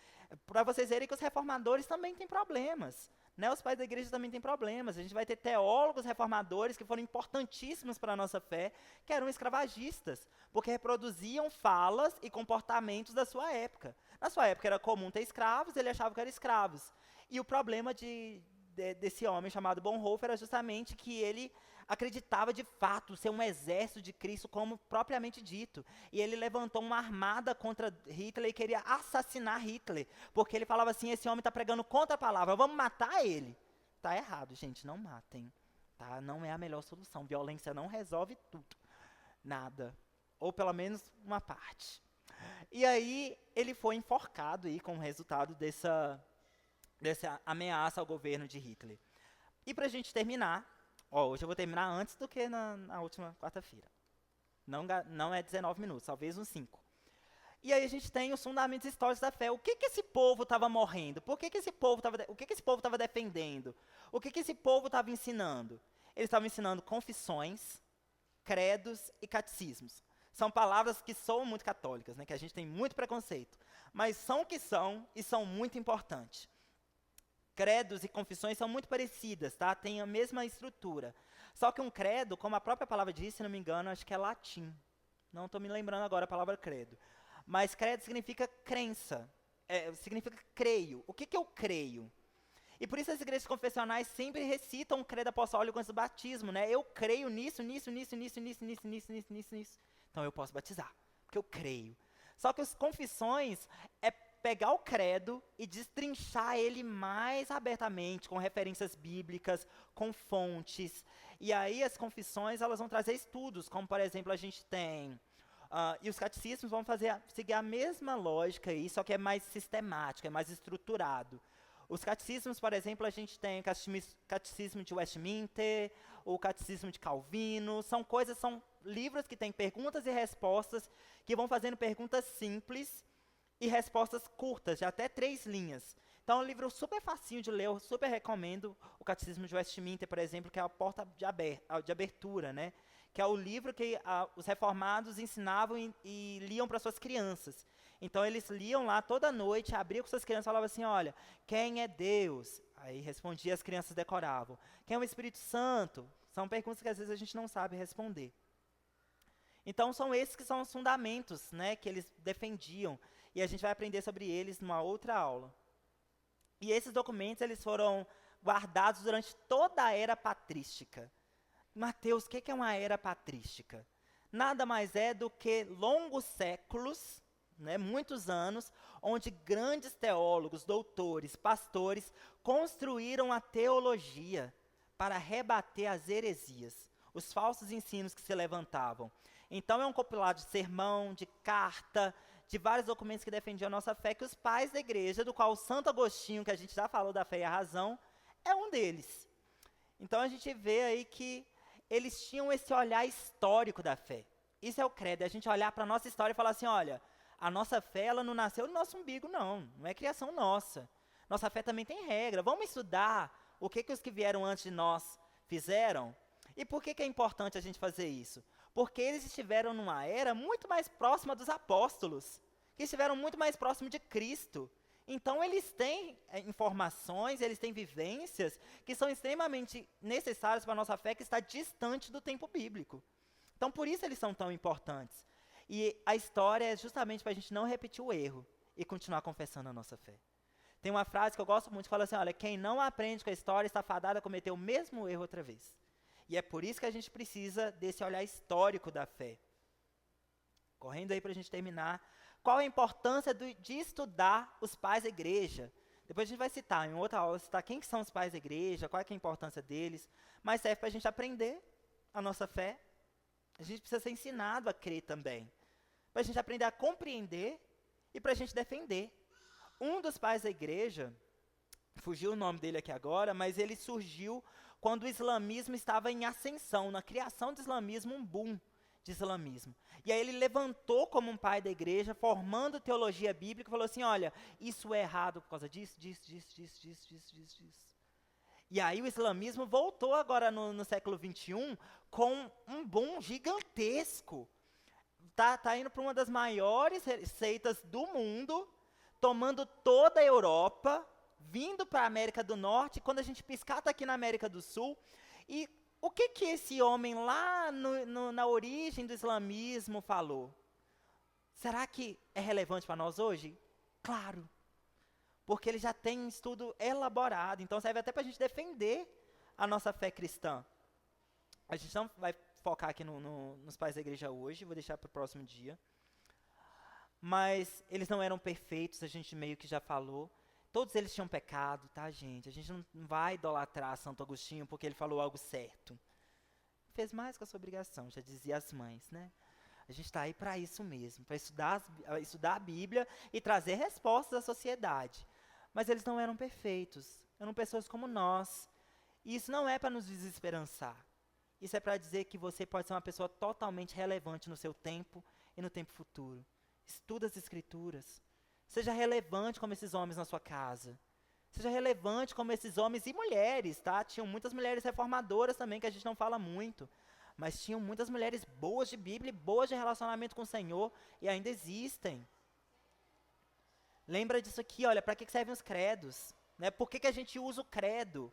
para vocês verem que os reformadores também têm problemas, os pais da igreja também têm problemas. A gente vai ter teólogos reformadores que foram importantíssimos para a nossa fé, que eram escravagistas, porque reproduziam falas e comportamentos da sua época. Na sua época era comum ter escravos, ele achava que eram escravos. E o problema desse homem chamado Bonhoeffer era justamente que ele acreditava de fato ser um exército de Cristo, como propriamente dito. E ele levantou uma armada contra Hitler e queria assassinar Hitler, porque ele falava assim: esse homem está pregando contra a palavra, vamos matar ele. Está errado, gente, não matem. Tá? Não é a melhor solução, violência não resolve tudo, nada, ou pelo menos uma parte. E aí ele foi enforcado aí, como resultado dessa ameaça ao governo de Hitler. E para a gente terminar, hoje eu vou terminar antes do que na última quarta-feira. Não é 19 minutos, talvez uns 5. E aí a gente tem os fundamentos históricos da fé. O que esse povo estava morrendo? O que esse povo estava defendendo? O que esse povo estava ensinando? Eles estavam ensinando confissões, credos e catecismos. São palavras que soam muito católicas, que a gente tem muito preconceito. Mas são o que são e são muito importantes. Credos e confissões são muito parecidas, tá? Tem a mesma estrutura. Só que um credo, como a própria palavra diz, se não me engano, acho que é latim. Não estou me lembrando agora a palavra credo. Mas credo significa crença, significa creio. O que eu creio? E por isso as igrejas confessionais sempre recitam o credo apostólico antes do batismo, né? Eu creio nisso. Então eu posso batizar, porque eu creio. Só que as confissões é pegar o credo e destrinchar ele mais abertamente, com referências bíblicas, com fontes. E aí as confissões, elas vão trazer estudos, como por exemplo a gente tem... e os catecismos vão seguir a mesma lógica aí, só que é mais sistemático, é mais estruturado. Os catecismos, por exemplo, a gente tem o catecismo de Westminster, o catecismo de Calvino, são livros que têm perguntas e respostas, que vão fazendo perguntas simples e respostas curtas, de até 3 linhas. Então é um livro super facinho de ler, eu super recomendo o Catecismo de Westminster, por exemplo, que é a porta de abertura, né? Que é o livro que os reformados ensinavam e liam para suas crianças. Então eles liam lá toda noite, abriam com suas crianças e falavam assim, olha, quem é Deus? Aí respondia, as crianças decoravam. Quem é o Espírito Santo? São perguntas que às vezes a gente não sabe responder. Então são esses que são os fundamentos, né, que eles defendiam. E a gente vai aprender sobre eles numa outra aula. E esses documentos eles foram guardados durante toda a era patrística. Mateus, o que é uma era patrística? Nada mais é do que longos séculos, né, muitos anos, onde grandes teólogos, doutores, pastores construíram a teologia para rebater as heresias, os falsos ensinos que se levantavam. Então é um compilado de sermão, de carta, de vários documentos que defendiam a nossa fé, que os pais da igreja, do qual o Santo Agostinho, que a gente já falou da fé e a razão, é um deles. Então a gente vê aí que eles tinham esse olhar histórico da fé. Isso é o credo, é a gente olhar para a nossa história e falar assim, olha, a nossa fé ela não nasceu no nosso umbigo, não é criação nossa. Nossa fé também tem regra. Vamos estudar o que os que vieram antes de nós fizeram? E por que é importante a gente fazer isso? Porque eles estiveram numa era muito mais próxima dos apóstolos, que estiveram muito mais próximos de Cristo. Então, eles têm informações, eles têm vivências que são extremamente necessárias para a nossa fé, que está distante do tempo bíblico. Então, por isso eles são tão importantes. E a história é justamente para a gente não repetir o erro e continuar confessando a nossa fé. Tem uma frase que eu gosto muito, que fala assim, olha, quem não aprende com a história está fadado a cometer o mesmo erro outra vez. E é por isso que a gente precisa desse olhar histórico da fé. Correndo aí para a gente terminar. Qual a importância de estudar os pais da igreja? Depois a gente vai citar, em outra aula, citar quem que são os pais da igreja, qual é a importância deles. Mas serve para a gente aprender a nossa fé. A gente precisa ser ensinado a crer também. Para a gente aprender a compreender e para a gente defender. Um dos pais da igreja, fugiu o nome dele aqui agora, mas ele surgiu quando o islamismo estava em ascensão, na criação do islamismo, um boom de islamismo. E aí ele levantou como um pai da igreja, formando teologia bíblica, e falou assim, olha, isso é errado por causa disso. E aí o islamismo voltou agora no século XXI com um boom gigantesco. Tá indo para uma das maiores seitas do mundo, tomando toda a Europa, vindo para a América do Norte, quando a gente piscar, está aqui na América do Sul. E o que esse homem lá na origem do islamismo falou? Será que é relevante para nós hoje? Claro, porque ele já tem um estudo elaborado, então serve até para a gente defender a nossa fé cristã. A gente não vai focar aqui nos pais da igreja hoje, vou deixar para o próximo dia. Mas eles não eram perfeitos, a gente meio que já falou. Todos eles tinham pecado, tá, gente? A gente não vai idolatrar Santo Agostinho porque ele falou algo certo. Fez mais que a sua obrigação, já dizia as mães, né? A gente está aí para isso mesmo, para estudar a Bíblia e trazer respostas à sociedade. Mas eles não eram perfeitos, eram pessoas como nós. E isso não é para nos desesperançar. Isso é para dizer que você pode ser uma pessoa totalmente relevante no seu tempo e no tempo futuro. Estuda as Escrituras. Seja relevante como esses homens na sua casa. Seja relevante como esses homens e mulheres, tá? Tinham muitas mulheres reformadoras também, que a gente não fala muito. Mas tinham muitas mulheres boas de Bíblia e boas de relacionamento com o Senhor, e ainda existem. Lembra disso aqui, olha, para que servem os credos? Né? Por que a gente usa o credo?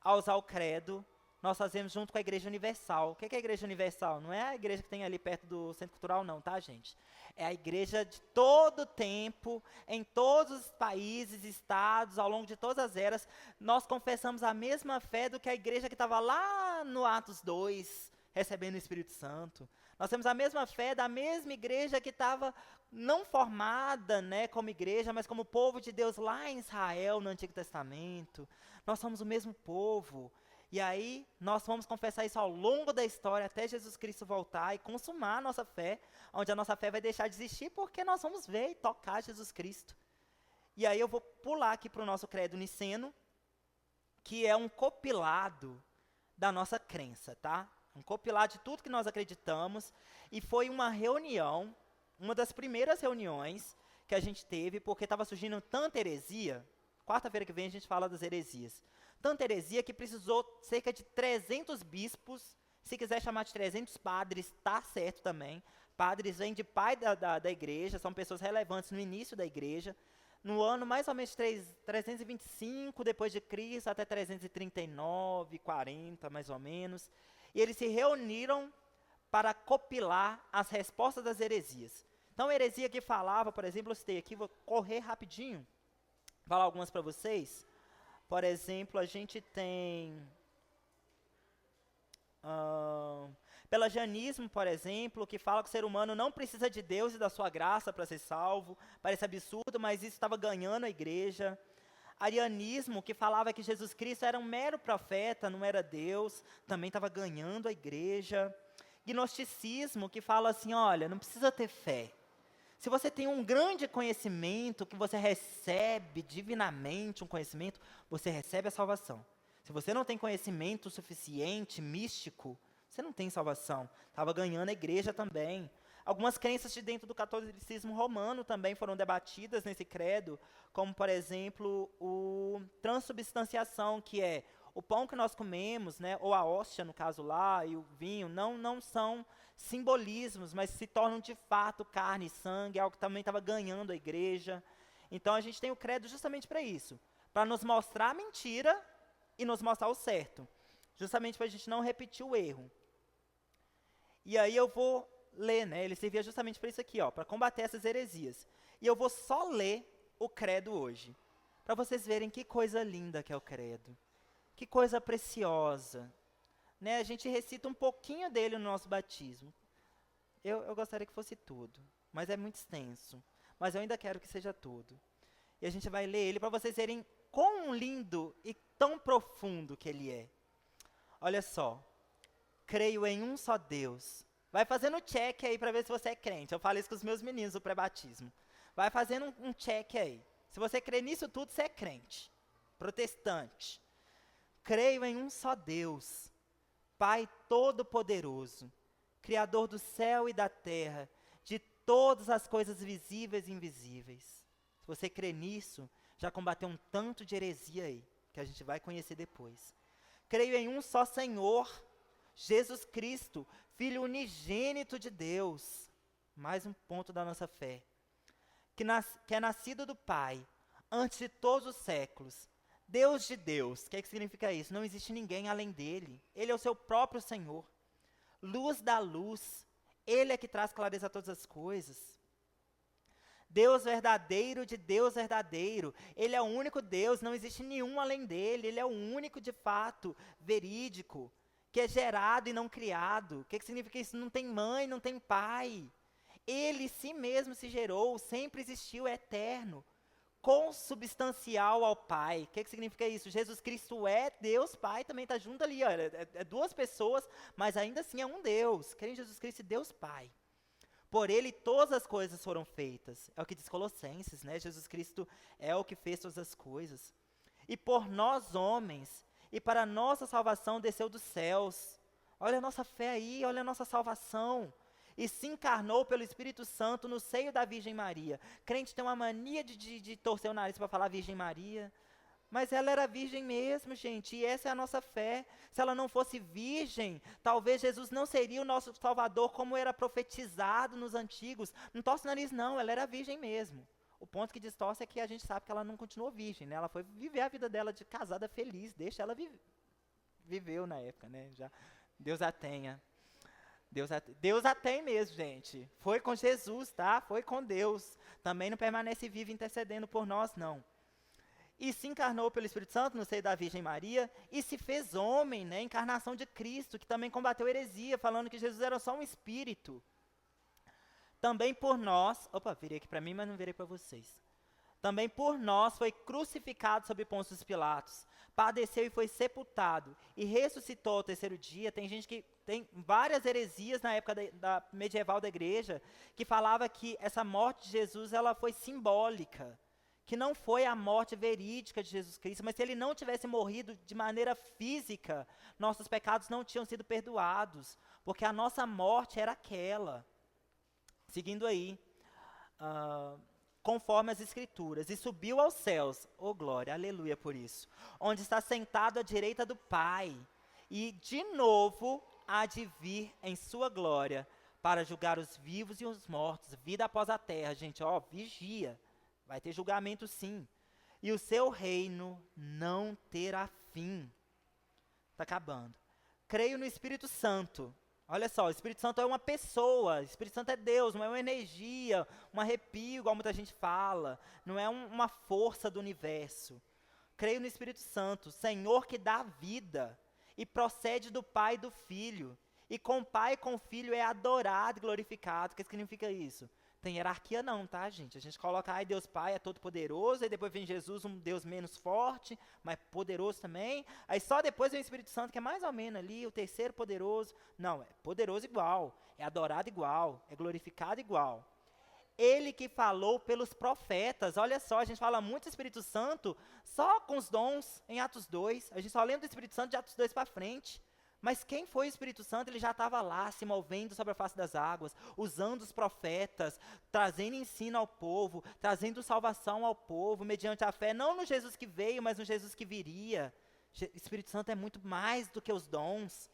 Ao usar o credo, nós fazemos junto com a Igreja Universal. O que é a Igreja Universal? Não é a igreja que tem ali perto do Centro Cultural, não, tá, gente? É a igreja de todo o tempo, em todos os países, estados, ao longo de todas as eras. Nós confessamos a mesma fé do que a igreja que estava lá no Atos 2, recebendo o Espírito Santo. Nós temos a mesma fé da mesma igreja que estava não formada, né, como igreja, mas como povo de Deus lá em Israel, no Antigo Testamento. Nós somos o mesmo povo. E aí, nós vamos confessar isso ao longo da história, até Jesus Cristo voltar e consumar a nossa fé, onde a nossa fé vai deixar de existir, porque nós vamos ver e tocar Jesus Cristo. E aí eu vou pular aqui para o nosso credo niceno, que é um compilado da nossa crença, tá? Um compilado de tudo que nós acreditamos, e foi uma reunião, uma das primeiras reuniões que a gente teve, porque estava surgindo tanta heresia. Quarta-feira que vem a gente fala das heresias. Tanta heresia que precisou cerca de 300 bispos, se quiser chamar de 300 padres, está certo também. Padres vêm de pai da igreja, são pessoas relevantes no início da igreja. No ano mais ou menos 325 depois de Cristo, até 339, 40 mais ou menos. E eles se reuniram para copilar as respostas das heresias. Então, a heresia que falava, por exemplo, eu citei aqui, vou correr rapidinho, falar algumas para vocês. Por exemplo, a gente tem pelagianismo, por exemplo, que fala que o ser humano não precisa de Deus e da sua graça para ser salvo. Parece absurdo, mas isso estava ganhando a igreja. Arianismo, que falava que Jesus Cristo era um mero profeta, não era Deus, também estava ganhando a igreja. Gnosticismo, que fala assim, olha, não precisa ter fé. Se você tem um grande conhecimento, que você recebe divinamente um conhecimento, você recebe a salvação. Se você não tem conhecimento suficiente, místico, você não tem salvação. Estava ganhando a igreja também. Algumas crenças de dentro do catolicismo romano também foram debatidas nesse credo, como, por exemplo, o transubstanciação, que é o pão que nós comemos, né, ou a hóstia, no caso lá, e o vinho, não são simbolismos, mas se tornam de fato carne e sangue, algo que também estava ganhando a igreja. Então a gente tem o credo justamente para isso, para nos mostrar a mentira e nos mostrar o certo, justamente para a gente não repetir o erro. E aí eu vou ler, né, ele servia justamente para isso aqui, para combater essas heresias. E eu vou só ler o credo hoje, para vocês verem que coisa linda que é o credo, que coisa preciosa. Né, a gente recita um pouquinho dele no nosso batismo. Eu gostaria que fosse tudo, mas é muito extenso. Mas eu ainda quero que seja tudo. E a gente vai ler ele para vocês verem quão lindo e tão profundo que ele é. Olha só. Creio em um só Deus. Vai fazendo check aí para ver se você é crente. Eu falo isso com os meus meninos do pré-batismo. Vai fazendo um check aí. Se você crê nisso tudo, você é crente. Protestante. Creio em um só Deus, Pai Todo-Poderoso, Criador do céu e da terra, de todas as coisas visíveis e invisíveis. Se você crê nisso, já combateu um tanto de heresia aí, que a gente vai conhecer depois. Creio em um só Senhor, Jesus Cristo, Filho unigênito de Deus. Mais um ponto da nossa fé. Que é nascido do Pai, antes de todos os séculos. Deus de Deus. O que significa isso? Não existe ninguém além dele. Ele é o seu próprio Senhor. Luz da luz. Ele é que traz clareza a todas as coisas. Deus verdadeiro de Deus verdadeiro. Ele é o único Deus, não existe nenhum além dele. Ele é o único de fato, verídico, que é gerado e não criado. O que significa isso? Não tem mãe, não tem pai. Ele si mesmo se gerou, sempre existiu, é eterno. Consubstancial ao Pai. O que significa isso? Jesus Cristo é Deus Pai, também está junto ali. Ó, é duas pessoas, mas ainda assim é um Deus. Crê em Jesus Cristo e Deus Pai. Por ele todas as coisas foram feitas. É o que diz Colossenses, né? Jesus Cristo é o que fez todas as coisas. E por nós homens, e para a nossa salvação desceu dos céus. Olha a nossa fé aí, olha a nossa salvação. E se encarnou pelo Espírito Santo no seio da Virgem Maria. Crente tem uma mania de torcer o nariz para falar Virgem Maria. Mas ela era virgem mesmo, gente, e essa é a nossa fé. Se ela não fosse virgem, talvez Jesus não seria o nosso Salvador como era profetizado nos antigos. Não torce o nariz não, ela era virgem mesmo. O ponto que distorce é que a gente sabe que ela não continuou virgem, né? Ela foi viver a vida dela de casada feliz, deixa ela viveu na época, né? Já, Deus a tenha. Deus a tem mesmo, gente. Foi com Jesus, tá? Foi com Deus. Também não permanece vivo intercedendo por nós, não. E se encarnou pelo Espírito Santo no seio da Virgem Maria e se fez homem, né? Encarnação de Cristo, que também combateu heresia, falando que Jesus era só um espírito. Também por nós, virei aqui para mim, mas não virei para vocês. Também por nós foi crucificado sob Pôncio Pilatos, padeceu e foi sepultado, e ressuscitou ao terceiro dia. Tem gente que tem várias heresias na época da medieval da igreja, que falava que essa morte de Jesus ela foi simbólica, que não foi a morte verídica de Jesus Cristo, mas se ele não tivesse morrido de maneira física, nossos pecados não tinham sido perdoados, porque a nossa morte era aquela. Seguindo aí, conforme as Escrituras, e subiu aos céus, glória, aleluia por isso, onde está sentado à direita do Pai, e de novo há de vir em sua glória, para julgar os vivos e os mortos, vida após a terra. Gente, vigia, vai ter julgamento sim, e o seu reino não terá fim. Está acabando. Creio no Espírito Santo. Olha só, o Espírito Santo é uma pessoa, o Espírito Santo é Deus, não é uma energia, um arrepio, igual muita gente fala, não é uma força do universo. Creio no Espírito Santo, Senhor que dá vida, e procede do Pai e do Filho, e com o Pai e com o Filho é adorado e glorificado. O que significa isso? Tem hierarquia não, tá, gente? A gente coloca, Deus Pai é todo poderoso, aí depois vem Jesus, um Deus menos forte, mas poderoso também. Aí só depois vem o Espírito Santo, que é mais ou menos ali, o terceiro poderoso. Não, é poderoso igual, é adorado igual, é glorificado igual. Ele que falou pelos profetas. Olha só, a gente fala muito do Espírito Santo só com os dons em Atos 2. A gente só lembra do Espírito Santo de Atos 2 para frente. Mas quem foi o Espírito Santo? Ele já estava lá, se movendo sobre a face das águas, usando os profetas, trazendo ensino ao povo, trazendo salvação ao povo, mediante a fé, não no Jesus que veio, mas no Jesus que viria. O Espírito Santo é muito mais do que os dons.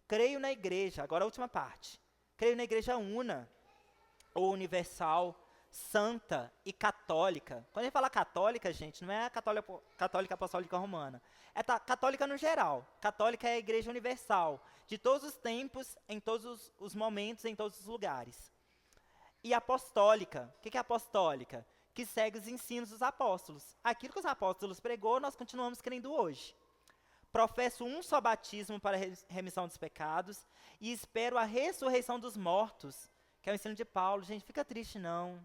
Creio na igreja, agora a última parte. Creio na igreja una, ou universal, santa e católica. Quando a gente fala católica, gente, não é a católica apostólica romana. É católica no geral. Católica é a igreja universal, de todos os tempos, em todos os momentos, em todos os lugares. E apostólica. O que é apostólica? Que segue os ensinos dos apóstolos. Aquilo que os apóstolos pregou, nós continuamos crendo hoje. Professo um só batismo para a remissão dos pecados e espero a ressurreição dos mortos, que é o ensino de Paulo. Gente, fica triste não.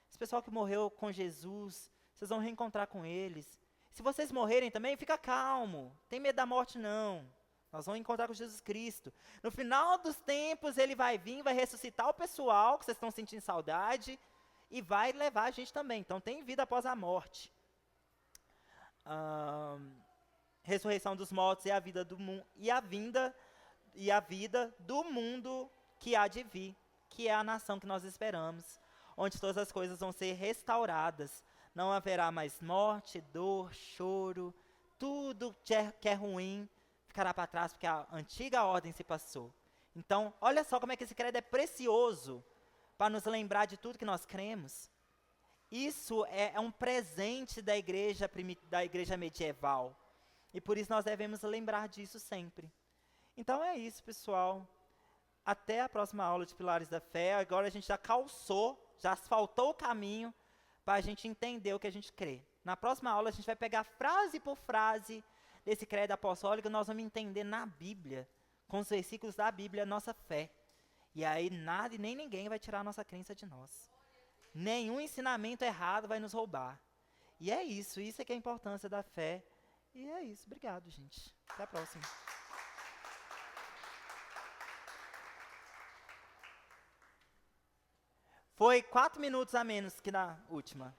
Esse pessoal que morreu com Jesus, vocês vão reencontrar com eles. Se vocês morrerem também, fica calmo. Tem medo da morte não. Nós vamos encontrar com Jesus Cristo. No final dos tempos, ele vai vir, vai ressuscitar o pessoal, que vocês estão sentindo saudade, e vai levar a gente também. Então tem vida após a morte. Ressurreição dos mortos e a vida do mundo, e a vida do mundo que há de vir, que é a nação que nós esperamos, onde todas as coisas vão ser restauradas. Não haverá mais morte, dor, choro, tudo que é ruim ficará para trás, porque a antiga ordem se passou. Então, olha só como é que esse credo é precioso para nos lembrar de tudo que nós cremos. Isso é um presente da igreja medieval. E por isso nós devemos lembrar disso sempre. Então é isso, pessoal. Até a próxima aula de Pilares da Fé. Agora a gente já calçou, já asfaltou o caminho para a gente entender o que a gente crê. Na próxima aula a gente vai pegar frase por frase desse credo apostólico e nós vamos entender na Bíblia, com os versículos da Bíblia, a nossa fé. E aí nada e nem ninguém vai tirar a nossa crença de nós. Nenhum ensinamento errado vai nos roubar. E é isso é que é a importância da fé. E é isso, obrigado, gente. Até a próxima. Foi 4 minutos a menos que na última.